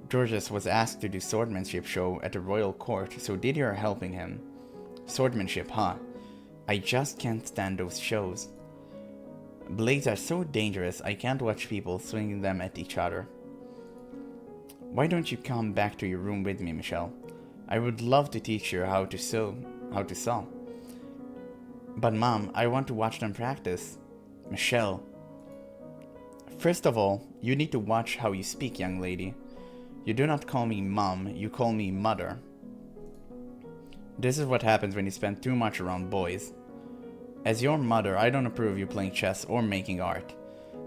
Georges was asked to do swordsmanship show at the royal court, so Didier are helping him. Swordsmanship, huh? I just can't stand those shows. Blades are so dangerous, I can't watch people swinging them at each other. Why don't you come back to your room with me, Michel? I would love to teach you how to sew. But Mom, I want to watch them practice. Michel. First of all, you need to watch how you speak, young lady. You do not call me Mom, you call me Mother. This is what happens when you spend too much around boys. As your mother, I don't approve you playing chess or making art.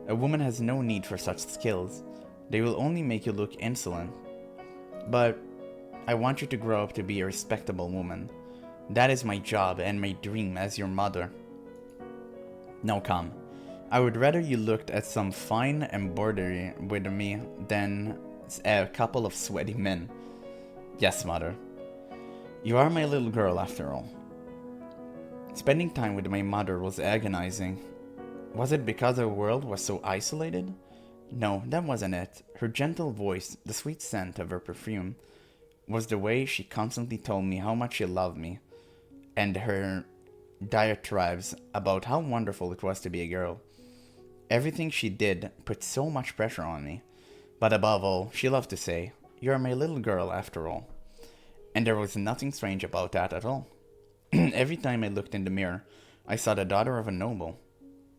A woman has no need for such skills. They will only make you look insolent. But I want you to grow up to be a respectable woman. That is my job and my dream as your mother. Now come. I would rather you looked at some fine embroidery with me than a couple of sweaty men. Yes, mother. You are my little girl after all. Spending time with my mother was agonizing. Was it because our world was so isolated? No, that wasn't it. Her gentle voice, the sweet scent of her perfume, was the way she constantly told me how much she loved me, and her diatribes about how wonderful it was to be a girl. Everything she did put so much pressure on me. But above all, she loved to say, "You're my little girl after all." And there was nothing strange about that at all. Every time I looked in the mirror, I saw the daughter of a noble.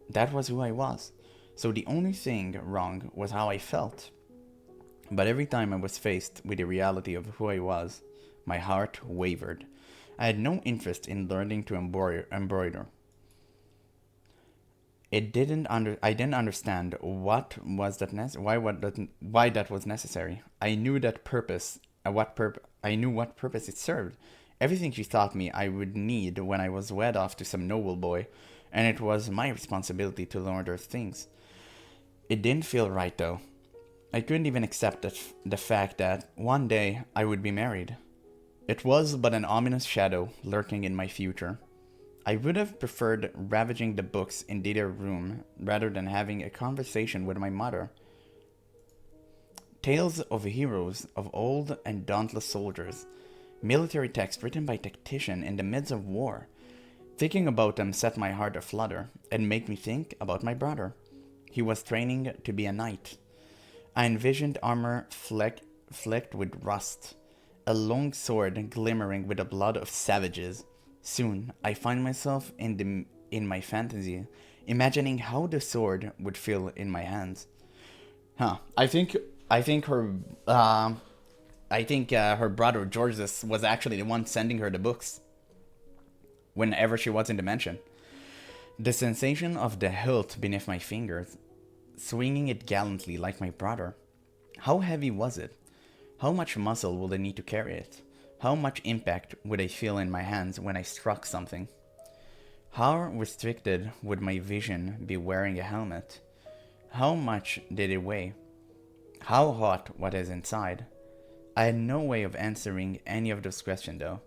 That was who I was. So the only thing wrong was how I felt. But every time I was faced with the reality of who I was, my heart wavered. I had no interest in learning to embroider. I didn't understand why that was necessary. I knew that purpose. I knew what purpose it served. Everything she taught me I would need when I was wed off to some noble boy, and it was my responsibility to learn those things. It didn't feel right though. I couldn't even accept the fact that one day I would be married. It was but an ominous shadow lurking in my future. I would have preferred ravaging the books in Didier's room rather than having a conversation with my mother. Tales of heroes, of old and dauntless soldiers, military texts written by tacticians in the midst of war. Thinking about them set my heart aflutter and made me think about my brother. He was training to be a knight. I envisioned armor flecked with rust, a long sword glimmering with the blood of savages. Soon, I find myself in my fantasy, imagining how the sword would feel in my hands. I think her brother Georges was actually the one sending her the books whenever she was in dimension. The sensation of the hilt beneath my fingers, swinging it gallantly like my brother. How heavy was it? How much muscle would I need to carry it? How much impact would I feel in my hands when I struck something? How restricted would my vision be wearing a helmet? How much did it weigh? How hot was it inside? I had no way of answering any of those questions though.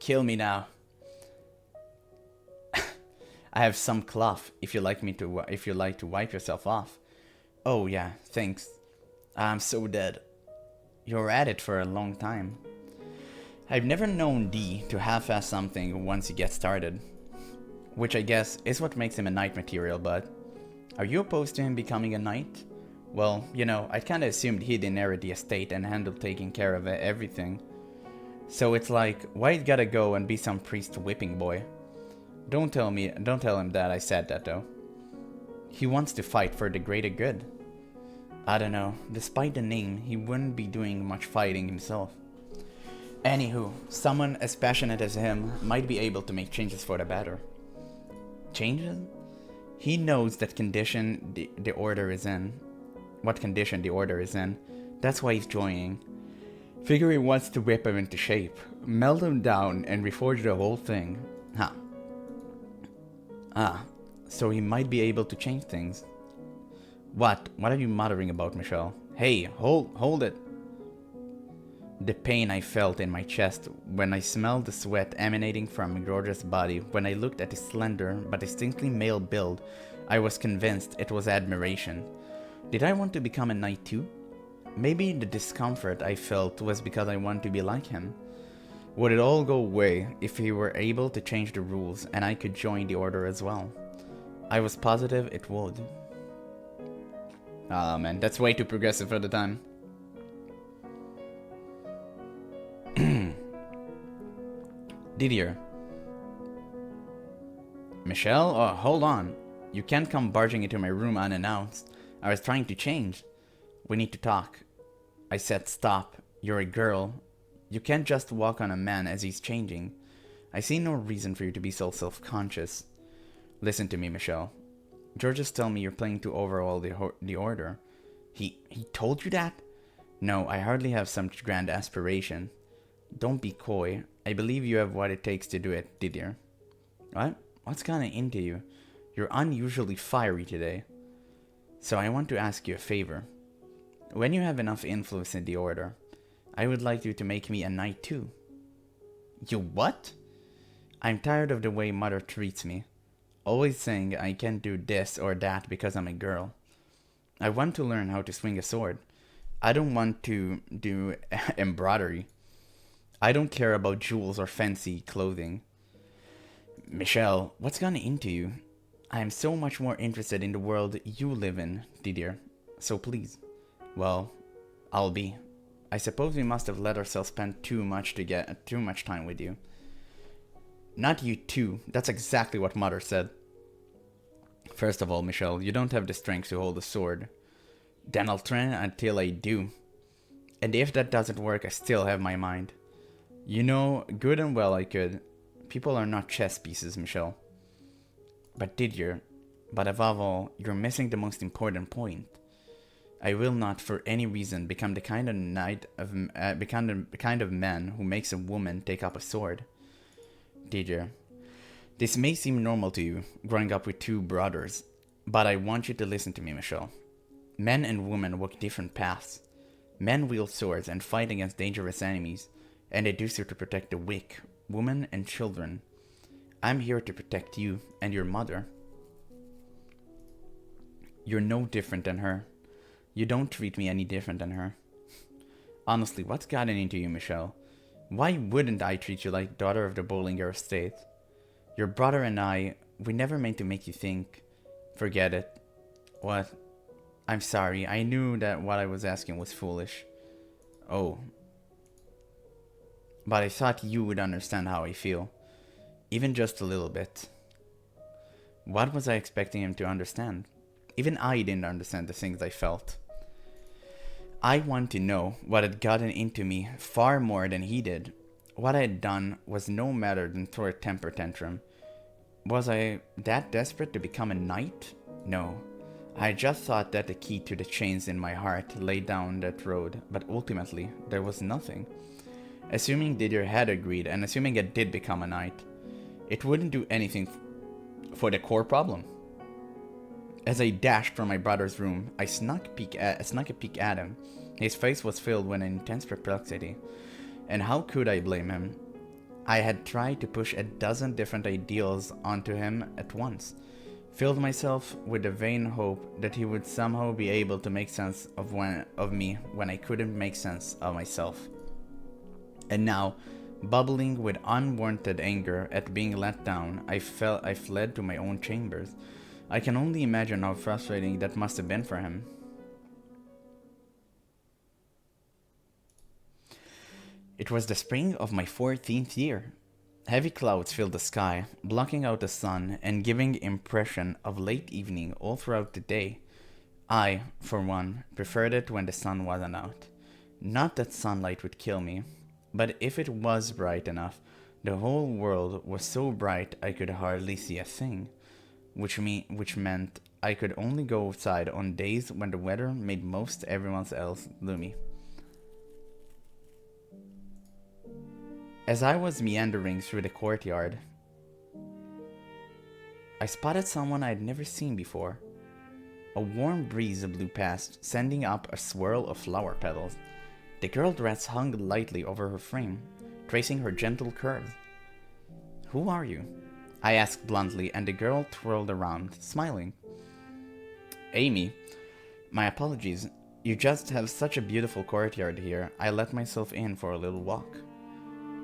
Kill me now. I have some cloth if you like to wipe yourself off. Oh yeah, thanks. I'm so dead. You're at it for a long time. I've never known D to half-ass something once he gets started. Which I guess is what makes him a knight material, but... Are you opposed to him becoming a knight? Well, you know, I kinda assumed he'd inherit the estate and handle taking care of everything. So it's like, why you gotta go and be some priest whipping boy? Don't tell him that I said that though. He wants to fight for the greater good. I don't know, despite the name, he wouldn't be doing much fighting himself. Anywho, someone as passionate as him might be able to make changes for the better. Changes? He knows that condition the order is in. What condition the order is in. That's why he's joining. Figure he wants to whip him into shape, melt him down, and reforge the whole thing. Huh. So he might be able to change things. What? What are you muttering about, Michel? Hey, hold it. The pain I felt in my chest when I smelled the sweat emanating from George's body, when I looked at his slender but distinctly male build, I was convinced it was admiration. Did I want to become a knight too? Maybe the discomfort I felt was because I wanted to be like him. Would it all go away if he were able to change the rules and I could join the order as well? I was positive it would. Ah man, that's way too progressive for the time. Didier. Michel? Oh, hold on. You can't come barging into my room unannounced. I was trying to change. We need to talk. I said stop. You're a girl. You can't just walk on a man as he's changing. I see no reason for you to be so self-conscious. Listen to me, Michel. Georges tell me you're planning to overhaul the order. He told you that? No, I hardly have some grand aspiration. Don't be coy. I believe you have what it takes to do it, Didier. What? What's gotten into you? You're unusually fiery today. So I want to ask you a favor. When you have enough influence in the order, I would like you to make me a knight too. You what? I'm tired of the way Mother treats me. Always saying I can't do this or that because I'm a girl. I want to learn how to swing a sword. I don't want to do embroidery. I don't care about jewels or fancy clothing. Michel, what's gotten into you? I am so much more interested in the world you live in, Didier. So please. Well, I'll be. I suppose we must have let ourselves spend too much time with you. Not you too. That's exactly what Mother said. First of all, Michel, you don't have the strength to hold a sword. Then I'll train until I do. And if that doesn't work, I still have my mind. You know, good and well I could. People are not chess pieces, Michel. But above all, you're missing the most important point. I will not, for any reason, become the kind of man who makes a woman take up a sword. Didier, this may seem normal to you, growing up with two brothers, but I want you to listen to me, Michel. Men and women walk different paths. Men wield swords and fight against dangerous enemies, and they do so to protect the weak, women and children. I'm here to protect you and your mother. You're no different than her. You don't treat me any different than her. Honestly, what's gotten into you, Michel? Why wouldn't I treat you like daughter of the Bollinger estate? Your brother and I, we never meant to make you think. Forget it. What? I'm sorry, I knew that what I was asking was foolish. Oh. But I thought you would understand how I feel. Even just a little bit. What was I expecting him to understand? Even I didn't understand the things I felt. I want to know what had gotten into me far more than he did. What I had done was no matter than throw a temper tantrum. Was I that desperate to become a knight? No. I just thought that the key to the chains in my heart lay down that road, but ultimately, there was nothing. Assuming Didier had agreed, and assuming it did become a night, it wouldn't do anything for the core problem. As I dashed from my brother's room, I snuck a peek at him. His face was filled with intense perplexity, and how could I blame him? I had tried to push a dozen different ideals onto him at once, filled myself with the vain hope that he would somehow be able to make sense of me when I couldn't make sense of myself. And now, bubbling with unwarranted anger at being let down, I fled to my own chambers. I can only imagine how frustrating that must have been for him. It was the spring of my 14th year. Heavy clouds filled the sky, blocking out the sun and giving impression of late evening all throughout the day. I, for one, preferred it when the sun wasn't out. Not that sunlight would kill me, but if it was bright enough, the whole world was so bright I could hardly see a thing, which meant I could only go outside on days when the weather made most everyone else gloomy. As I was meandering through the courtyard, I spotted someone I'd never seen before. A warm breeze blew past, sending up a swirl of flower petals. The girl dress hung lightly over her frame, tracing her gentle curves. "Who are you?" I asked bluntly, and the girl twirled around, smiling. "Amy, my apologies. You just have such a beautiful courtyard here. I let myself in for a little walk."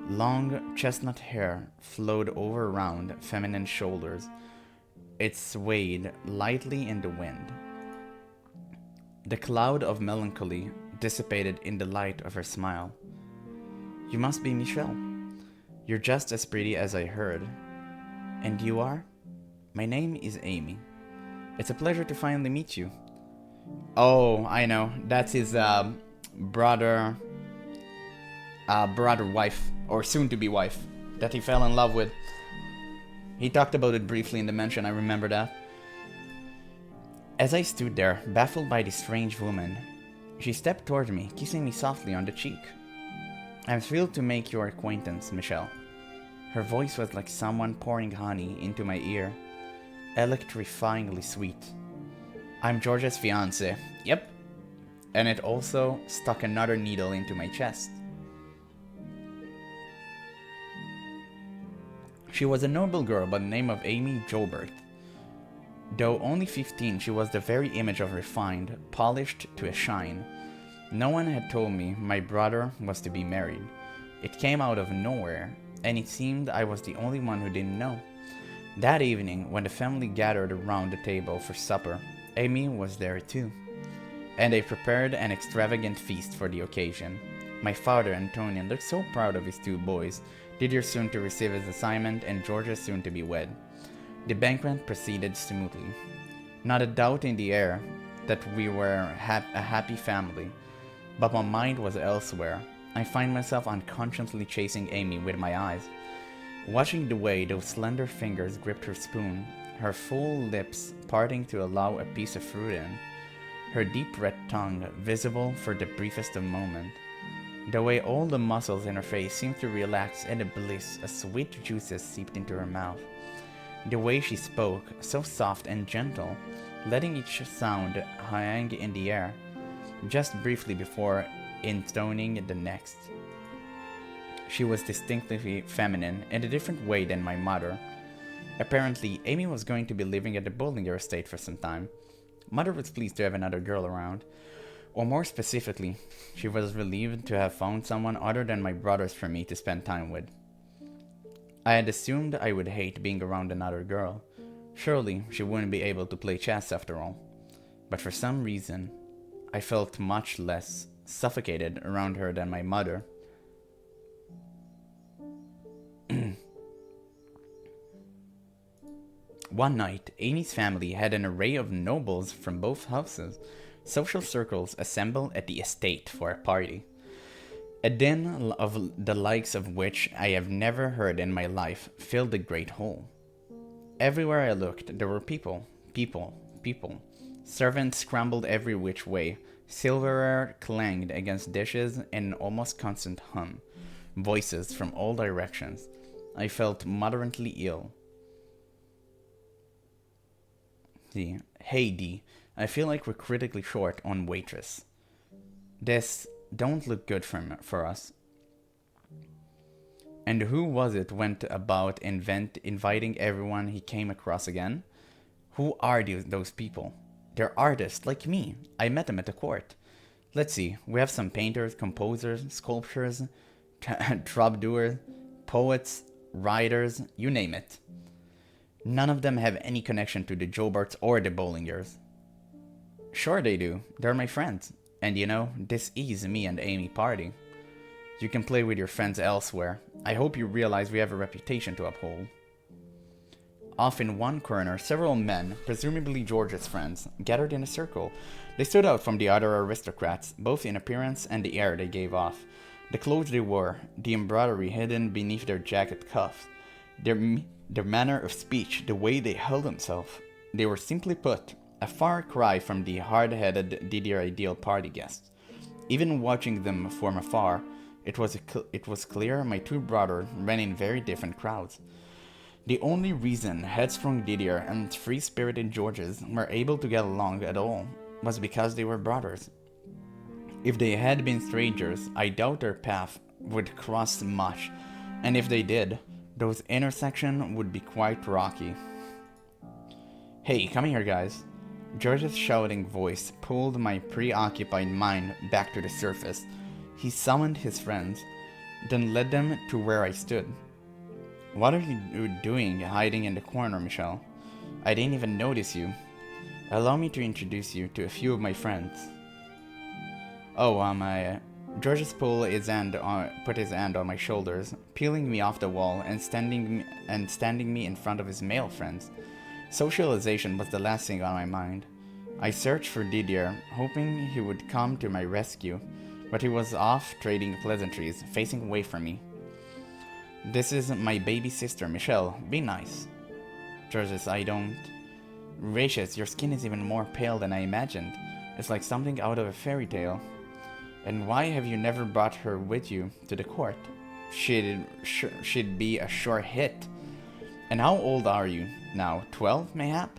Long chestnut hair flowed over round, feminine shoulders. It swayed lightly in the wind. The cloud of melancholy dissipated in the light of her smile. "You must be Michel. You're just as pretty as I heard. And you are?" "My name is Amy. It's a pleasure to finally meet you." "Oh, I know. That's his brother wife, or soon-to-be wife, that he fell in love with. He talked about it briefly in the mention, I remember that." As I stood there, baffled by this strange woman, she stepped toward me, kissing me softly on the cheek. "I'm thrilled to make your acquaintance, Michel." Her voice was like someone pouring honey into my ear, electrifyingly sweet. "I'm George's fiancé." "Yep." And it also stuck another needle into my chest. She was a noble girl by the name of Amy Jobert. Though only 15, she was the very image of refined, polished to a shine. No one had told me my brother was to be married. It came out of nowhere, and it seemed I was the only one who didn't know. That evening, when the family gathered around the table for supper, Amy was there too. And they prepared an extravagant feast for the occasion. My father, Antonian, looked so proud of his two boys, Didier soon to receive his assignment, and Georgia soon to be wed. The banquet proceeded smoothly. Not a doubt in the air that we were a happy family, but my mind was elsewhere. I find myself unconsciously chasing Amy with my eyes, watching the way those slender fingers gripped her spoon, her full lips parting to allow a piece of fruit in, her deep red tongue visible for the briefest of moments. The way all the muscles in her face seemed to relax in a bliss as sweet juices seeped into her mouth. The way she spoke, so soft and gentle, letting each sound hang in the air, just briefly before intoning the next. She was distinctly feminine in a different way than my mother. Apparently, Amy was going to be living at the Bollinger estate for some time. Mother was pleased to have another girl around. Or more specifically, she was relieved to have found someone other than my brothers for me to spend time with. I had assumed I would hate being around another girl. Surely she wouldn't be able to play chess after all. But for some reason, I felt much less suffocated around her than my mother. One night, Amy's family had an array of nobles from both houses. Social circles assembled at the estate for a party. A din of the likes of which I have never heard in my life filled the great hall. Everywhere I looked, there were people. Servants scrambled every which way. Silverware clanged against dishes in an almost constant hum. Voices from all directions. I felt moderately ill. Hey D, I feel like we're critically short on waitress. This don't look good for us. And who was it went about inviting everyone he came across again? Who are those people? They're artists like me. I met them at the court. Let's see, we have some painters, composers, sculptors, troubadours, poets, writers, you name it. None of them have any connection to the Joberts or the Bollingers. Sure they do. They're my friends. And you know, this is me and Amy party. You can play with your friends elsewhere. I hope you realize we have a reputation to uphold. Off in one corner, several men, presumably George's friends, gathered in a circle. They stood out from the other aristocrats, both in appearance and the air they gave off. The clothes they wore, the embroidery hidden beneath their jacket cuffs, their manner of speech, the way they held themselves. They were simply put, a far cry from the hard-headed Didier ideal party guests. Even watching them from afar, it was clear my two brothers ran in very different crowds. The only reason headstrong Didier and free-spirited Georges were able to get along at all was because they were brothers. If they had been strangers, I doubt their path would cross much, and if they did, those intersections would be quite rocky. Hey, come here, guys. George's shouting voice pulled my preoccupied mind back to the surface. He summoned his friends, then led them to where I stood. What are you doing hiding in the corner, Michel? I didn't even notice you. Allow me to introduce you to a few of my friends. Georges put his hand on my shoulders, peeling me off the wall and standing me in front of his male friends. Socialization was the last thing on my mind. I searched for Didier, hoping he would come to my rescue, but he was off trading pleasantries, facing away from me. This is my baby sister, Michel. Be nice. Georges, I don't... Gracious, your skin is even more pale than I imagined. It's like something out of a fairy tale. And why have you never brought her with you to the court? She'd be a sure hit. And how old are you now? 12, mayhap?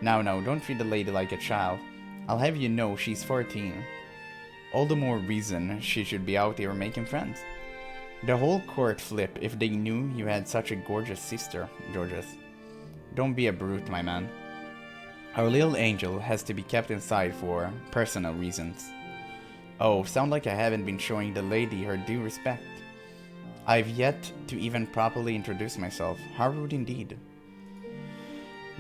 Now, don't treat the lady like a child. I'll have you know she's 14. All the more reason she should be out here making friends. The whole court flip if they knew you had such a gorgeous sister, Georges. Don't be a brute, my man. Our little angel has to be kept inside for personal reasons. Oh, sound like I haven't been showing the lady her due respect. I've yet to even properly introduce myself. How rude indeed.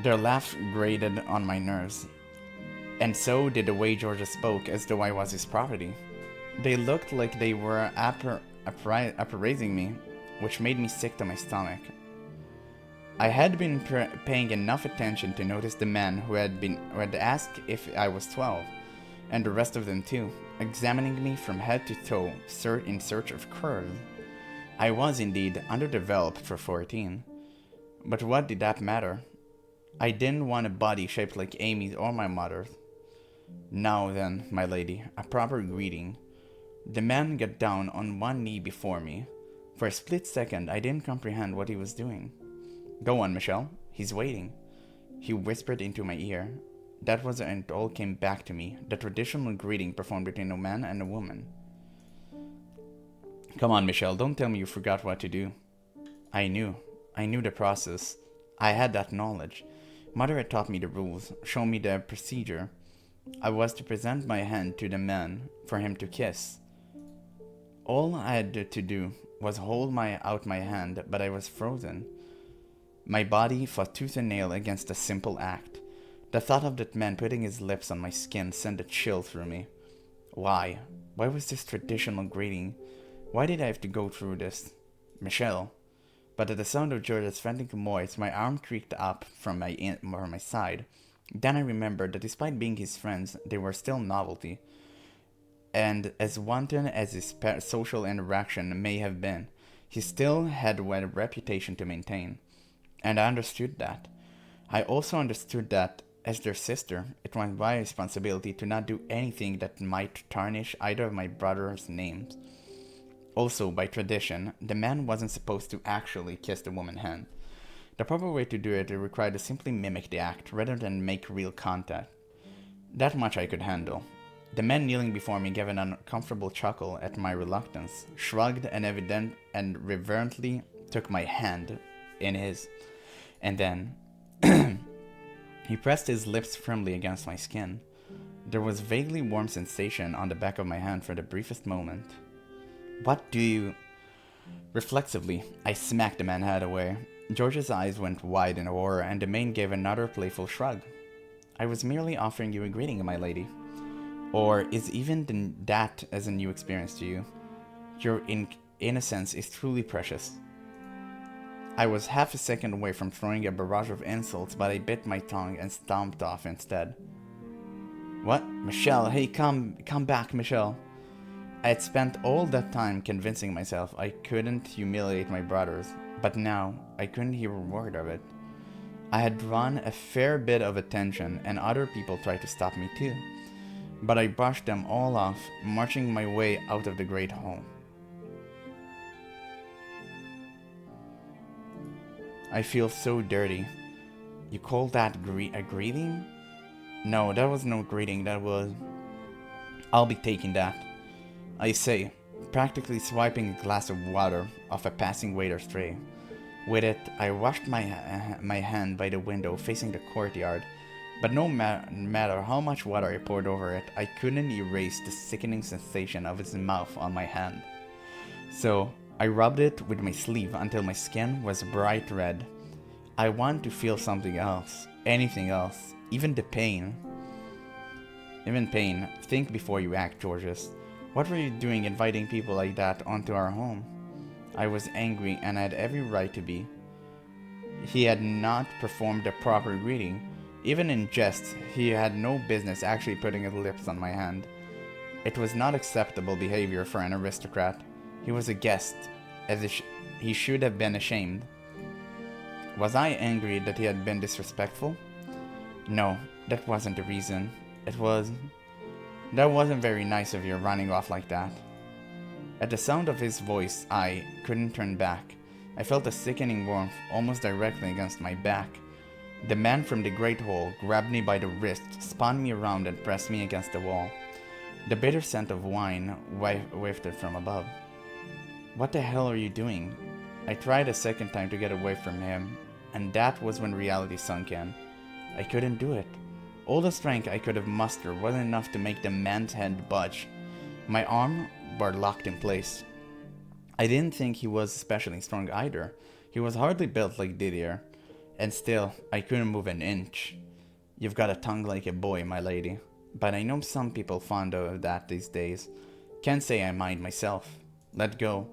Their laugh grated on my nerves, and so did the way Georgia spoke as though I was his property. They looked like they were appraising me, which made me sick to my stomach. I had been paying enough attention to notice the man who had asked if I was 12, and the rest of them too, examining me from head to toe in search of curves. I was indeed underdeveloped for 14, but what did that matter? I didn't want a body shaped like Amy's or my mother's. Now then, my lady, a proper greeting. The man got down on one knee before me. For a split second, I didn't comprehend what he was doing. Go on, Michel. He's waiting. He whispered into my ear. That was when it all came back to me, the traditional greeting performed between a man and a woman. Come on, Michel, don't tell me you forgot what to do. I knew the process. I had that knowledge. Mother had taught me the rules, shown me the procedure. I was to present my hand to the man, for him to kiss. All I had to do was hold out my hand, but I was frozen. My body fought tooth and nail against the simple act. The thought of that man putting his lips on my skin sent a chill through me. Why? Why was this traditional greeting? Why did I have to go through this? Michel. But at the sound of George's frantic voice, my arm creaked up from my side. Then I remembered that despite being his friends, they were still novelty. And as wanton as his social interaction may have been, he still had a reputation to maintain. And I understood that. I also understood that As their sister, it was my responsibility to not do anything that might tarnish either of my brothers' names. Also, by tradition, the man wasn't supposed to actually kiss the woman's hand. The proper way to do it required to simply mimic the act rather than make real contact. That much I could handle. The man kneeling before me gave an uncomfortable chuckle at my reluctance, shrugged and reverently took my hand in his, and then he pressed his lips firmly against my skin. There was vaguely warm sensation on the back of my hand for the briefest moment. What do you... Reflexively, I smacked the man's head away. George's eyes went wide in horror, and the man gave another playful shrug. I was merely offering you a greeting, my lady. Or is even that as a new experience to you? Your innocence is truly precious. I was half a second away from throwing a barrage of insults, but I bit my tongue and stomped off instead. What? Michel, hey, come back, Michel. I had spent all that time convincing myself I couldn't humiliate my brothers, but now I couldn't hear a word of it. I had drawn a fair bit of attention, and other people tried to stop me too, but I brushed them all off, marching my way out of the great hall. I feel so dirty. You call that a greeting? No, that was no greeting, that was... I'll be taking that. I say, practically swiping a glass of water off a passing waiter's tray. With it, I washed my hand by the window facing the courtyard, but no matter how much water I poured over it, I couldn't erase the sickening sensation of his mouth on my hand. So, I rubbed it with my sleeve until my skin was bright red. I wanted to feel something else, anything else, even the pain. Even pain. Think before you act, Georges. What were you doing inviting people like that onto our home? I was angry, and I had every right to be. He had not performed the proper greeting. Even in jest, he had no business actually putting his lips on my hand. It was not acceptable behavior for an aristocrat. He was a guest, as he should have been ashamed. Was I angry that he had been disrespectful? No, that wasn't the reason. That wasn't very nice of you running off like that. At the sound of his voice, I couldn't turn back. I felt a sickening warmth almost directly against my back. The man from the great hall grabbed me by the wrist, spun me around, and pressed me against the wall. The bitter scent of wine wafted from above. What the hell are you doing? I tried a second time to get away from him, and that was when reality sunk in. I couldn't do it. All the strength I could have mustered wasn't enough to make the man's head budge. My arms were locked in place. I didn't think he was especially strong either. He was hardly built like Didier. And still, I couldn't move an inch. You've got a tongue like a boy, my lady. But I know some people fond of that these days. Can't say I mind myself. Let go.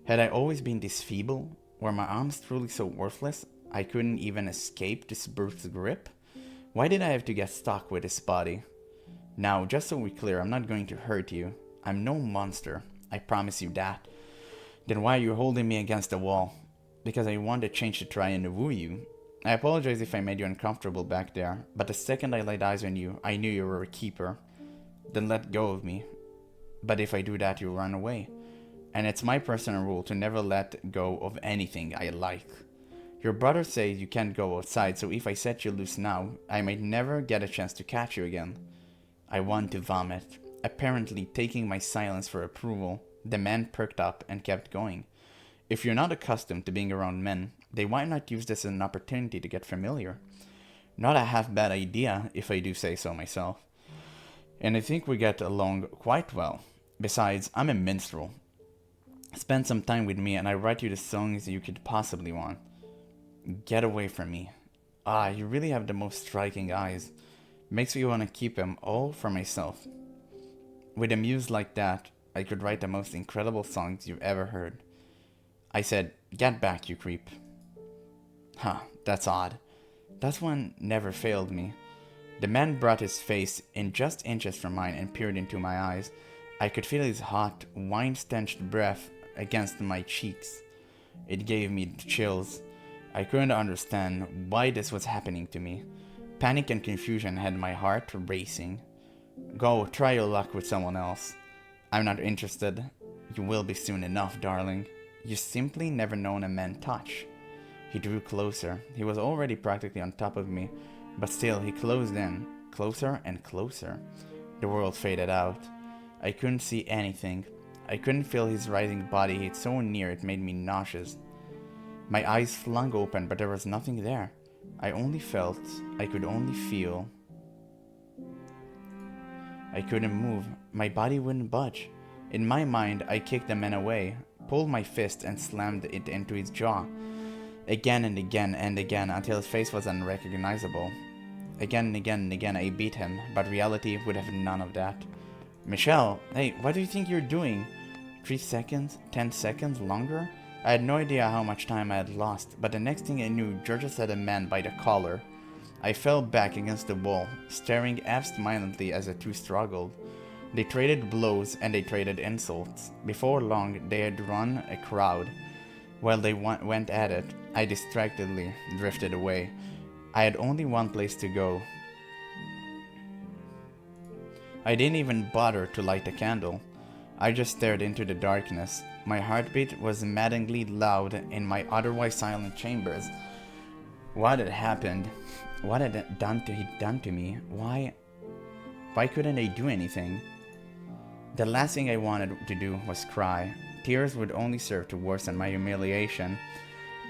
Had I always been this feeble? Were my arms truly so worthless I couldn't even escape this brute's grip? Why did I have to get stuck with his body? Now, just so we're clear, I'm not going to hurt you. I'm no monster. I promise you that. Then why are you holding me against the wall? Because I want to change to try and woo you. I apologize if I made you uncomfortable back there, but the second I laid eyes on you, I knew you were a keeper. Then let go of me. But if I do that, you'll run away. And it's my personal rule to never let go of anything I like. Your brother says you can't go outside, so if I set you loose now, I might never get a chance to catch you again. I want to vomit. Apparently taking my silence for approval, the man perked up and kept going. If you're not accustomed to being around men, then why not use this as an opportunity to get familiar? Not a half bad idea, if I do say so myself. And I think we get along quite well. Besides, I'm a minstrel. Spend some time with me and I write you the songs you could possibly want. Get away from me. Ah, you really have the most striking eyes. Makes me want to keep them all for myself. With a muse like that, I could write the most incredible songs you've ever heard. I said, get back, you creep. Huh, that's odd. That one never failed me. The man brought his face in just inches from mine and peered into my eyes. I could feel his hot, wine-stenched breath against my cheeks. It gave me chills. I couldn't understand why this was happening to me. Panic and confusion had my heart racing. Go, try your luck with someone else. I'm not interested. You will be soon enough, darling. You simply never known a man touch. He drew closer. He was already practically on top of me, but still he closed in, closer and closer. The world faded out. I couldn't see anything. I couldn't feel his rising body. It's so near it made me nauseous. My eyes flung open, but there was nothing there. I could only feel. I couldn't move. My body wouldn't budge. In my mind, I kicked the man away, pulled my fist and slammed it into his jaw. Again and again and again until his face was unrecognizable. Again and again and again I beat him, but reality would have none of that. Michel, hey, what do you think you're doing? 3 seconds? 10 seconds? Longer? I had no idea how much time I had lost, but the next thing I knew, Georges had a man by the collar. I fell back against the wall, staring absent-mindedly as the two struggled. They traded blows and they traded insults. Before long, they had run a crowd. While they went at it, I distractedly drifted away. I had only one place to go. I didn't even bother to light a candle. I just stared into the darkness. My heartbeat was maddeningly loud in my otherwise silent chambers. What had happened? What had he done to me? Why couldn't I do anything? The last thing I wanted to do was cry. Tears would only serve to worsen my humiliation,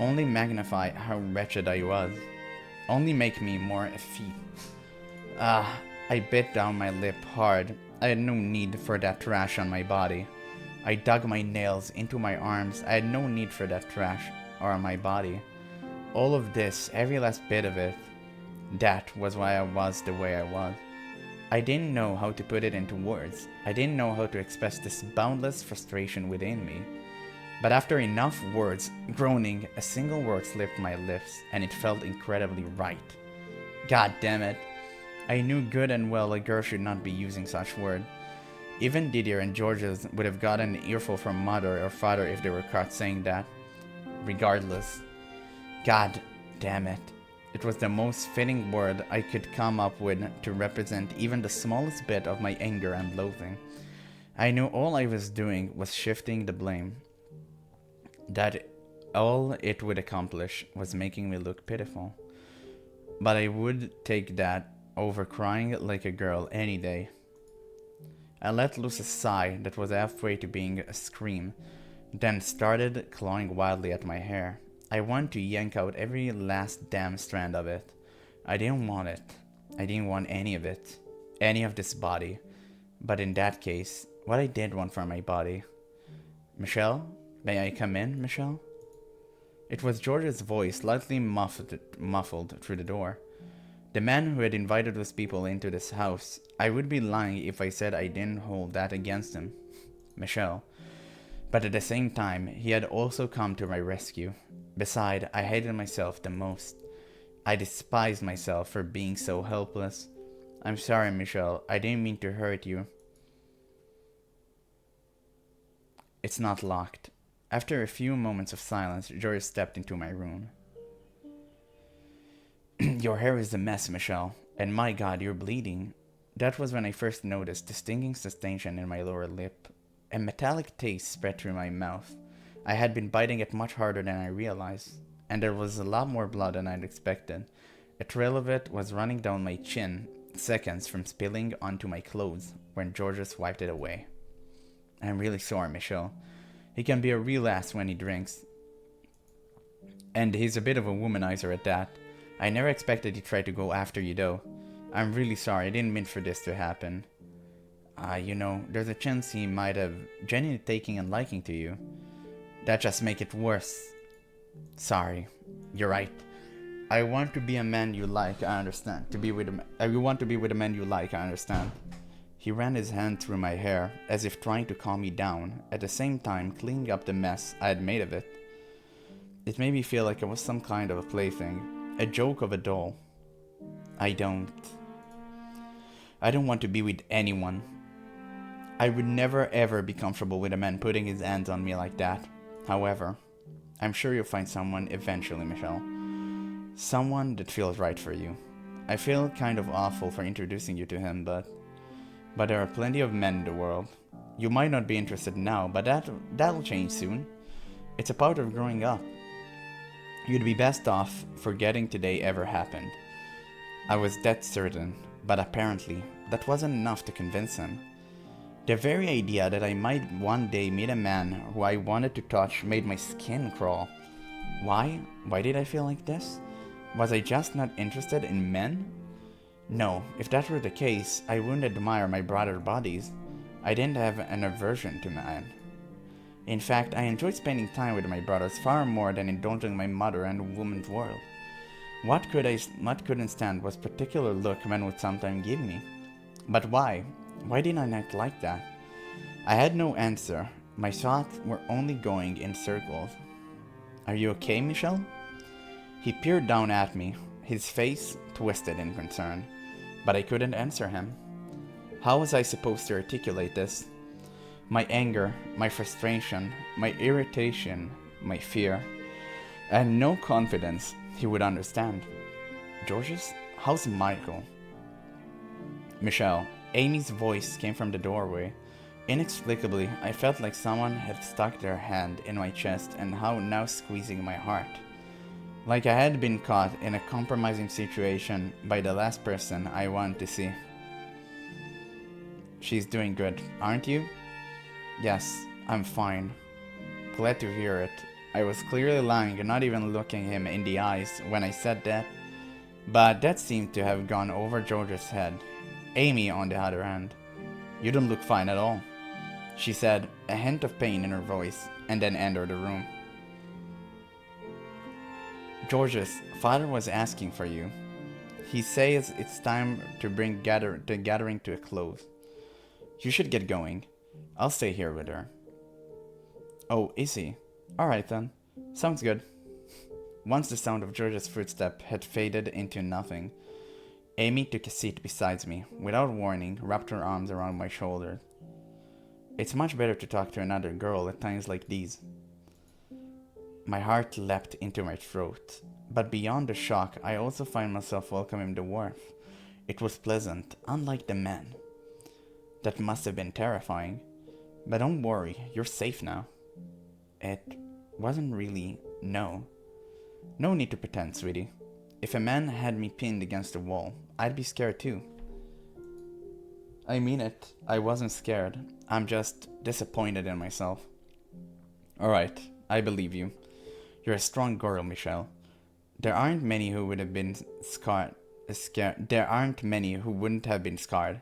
only magnify how wretched I was, only make me more effete. I bit down my lip hard. I had no need for that trash on my body. I dug my nails into my arms. I had no need for that trash on my body. All of this, every last bit of it, that was why I was the way I was. I didn't know how to put it into words. I didn't know how to express this boundless frustration within me. But after enough words, groaning, a single word slipped my lips, and it felt incredibly right. God damn it. I knew good and well a girl should not be using such words. Even Didier and Georges would have gotten an earful from mother or father if they were caught saying that. Regardless. God damn it. It was the most fitting word I could come up with to represent even the smallest bit of my anger and loathing. I knew all I was doing was shifting the blame. That all it would accomplish was making me look pitiful. But I would take that over crying like a girl any day. I let loose a sigh that was halfway to being a scream, then started clawing wildly at my hair. I wanted to yank out every last damn strand of it. I didn't want it. I didn't want any of it. Any of this body. But in that case, what I did want from my body. Michel? May I come in, Michel? It was George's voice, slightly muffled through the door. The man who had invited those people into this house. I would be lying if I said I didn't hold that against him. Michel. But at the same time, he had also come to my rescue. Besides, I hated myself the most. I despised myself for being so helpless. I'm sorry, Michel. I didn't mean to hurt you. It's not locked. After a few moments of silence, George stepped into my room. Your hair is a mess, Michel. And my God, you're bleeding. That was when I first noticed the stinging sensation in my lower lip. A metallic taste spread through my mouth. I had been biting it much harder than I realized, and there was a lot more blood than I'd expected. A trail of it was running down my chin, seconds from spilling onto my clothes when Georges wiped it away. I'm really sorry, Michel. He can be a real ass when he drinks. And he's a bit of a womanizer at that. I never expected he'd try to go after you though. I'm really sorry, I didn't mean for this to happen. There's a chance he might have genuinely taken a liking to you. That just make it worse. Sorry. You're right. I want to be a man you like, I understand. You want to be with a man you like, I understand. He ran his hand through my hair, as if trying to calm me down, at the same time cleaning up the mess I had made of it. It made me feel like I was some kind of a plaything, a joke of a doll. I don't want to be with anyone. I would never ever be comfortable with a man putting his hands on me like that. However, I'm sure you'll find someone eventually, Michel. Someone that feels right for you. I feel kind of awful for introducing you to him, but there are plenty of men in the world. You might not be interested now, but that'll change soon. It's a part of growing up. You'd be best off forgetting today ever happened. I was dead certain, but apparently that wasn't enough to convince him. The very idea that I might one day meet a man who I wanted to touch made my skin crawl. Why? Why did I feel like this? Was I just not interested in men? No, if that were the case, I wouldn't admire my brother's bodies. I didn't have an aversion to men. In fact, I enjoyed spending time with my brothers far more than indulging my mother and the woman's world. What couldn't stand was particular look men would sometimes give me. But why? Why did I not like that? I had no answer. My thoughts were only going in circles. Are you okay, Michel? He peered down at me, his face twisted in concern, but I couldn't answer him. How was I supposed to articulate this? My anger, my frustration, my irritation, my fear, and no confidence he would understand. Georges, how's Michael? Michel, Amy's voice came from the doorway. Inexplicably, I felt like someone had stuck their hand in my chest and now squeezing my heart. Like I had been caught in a compromising situation by the last person I wanted to see. She's doing good, aren't you? Yes, I'm fine. Glad to hear it. I was clearly lying and not even looking him in the eyes when I said that, but that seemed to have gone over George's head. Amy, on the other hand, you don't look fine at all, she said, a hint of pain in her voice, and then entered the room. Georges, father was asking for you. He says it's time to bring the gathering to a close. You should get going. I'll stay here with her. Oh, is he? Alright then. Sounds good. Once the sound of George's footstep had faded into nothing, Amy took a seat beside me, without warning, wrapped her arms around my shoulders. It's much better to talk to another girl at times like these. My heart leapt into my throat, but beyond the shock, I also find myself welcoming the warmth. It was pleasant, unlike the man. That must have been terrifying. But don't worry, you're safe now. It wasn't really, no. No need to pretend, sweetie. If a man had me pinned against a wall, I'd be scared too. I mean it, I wasn't scared. I'm just disappointed in myself. Alright, I believe you. You're a strong girl, Michel. There aren't many who would have been scared. There aren't many who wouldn't have been scared.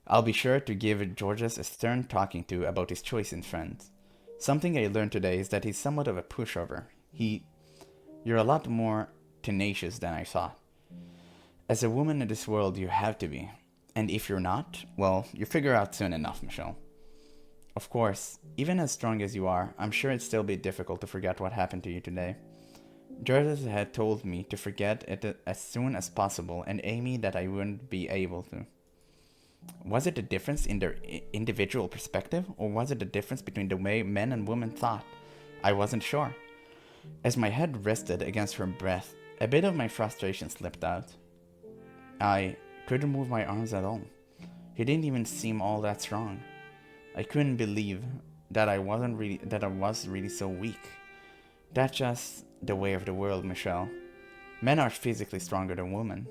I'll be sure to give Georges a stern talking to about his choice in friends. Something I learned today is that he's somewhat of a pushover. You're a lot more tenacious than I thought. As a woman in this world, you have to be. And if you're not, well, you figure out soon enough, Michel. Of course, even as strong as you are, I'm sure it'd still be difficult to forget what happened to you today. Georges had told me to forget it as soon as possible, and Amy that I wouldn't be able to. Was it a difference in their individual perspective, or was it a difference between the way men and women thought? I wasn't sure. As my head rested against her breast, a bit of my frustration slipped out. I couldn't move my arms at all. He didn't even seem all that strong. I couldn't believe that I was really so weak. That's just the way of the world, Michel. Men are physically stronger than women,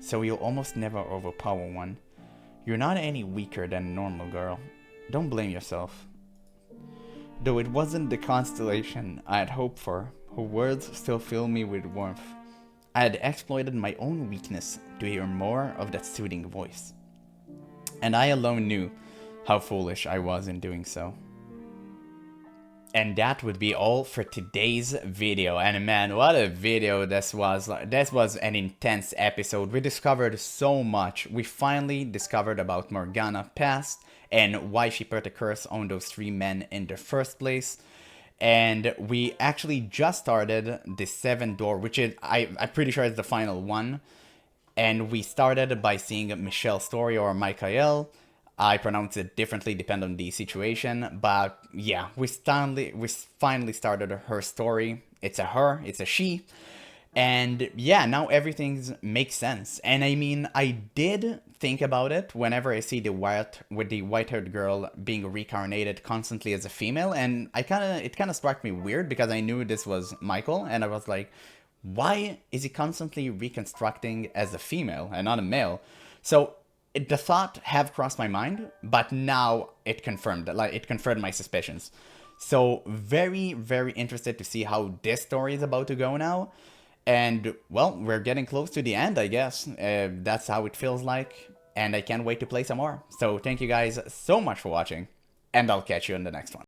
so you'll almost never overpower one. You're not any weaker than a normal girl. Don't blame yourself. Though it wasn't the constellation I had hoped for, her words still filled me with warmth. I had exploited my own weakness to hear more of that soothing voice. And I alone knew how foolish I was in doing so. And that would be all for today's video. And man, what a video this was. This was an intense episode. We discovered so much. We finally discovered about Morgana's past and why she put a curse on those 3 men in the first place. And we actually just started the 7th door, which is, I'm pretty sure is the final one. And we started by seeing Michel's story, or Michael. I pronounce it differently depending on the situation, but yeah, we finally started her story. It's a her, it's a she, And yeah, now everything makes sense. And I mean, I did think about it whenever I see the white-haired girl being reincarnated constantly as a female, and it kind of struck me weird because I knew this was Michael, and I was like, why is he constantly reconstructing as a female and not a male? So the thought have crossed my mind, but now it confirmed my suspicions. So very, very interested to see how this story is about to go now. And well, we're getting close to the end, I guess. That's how it feels like. And I can't wait to play some more. So thank you guys so much for watching. And I'll catch you in the next one.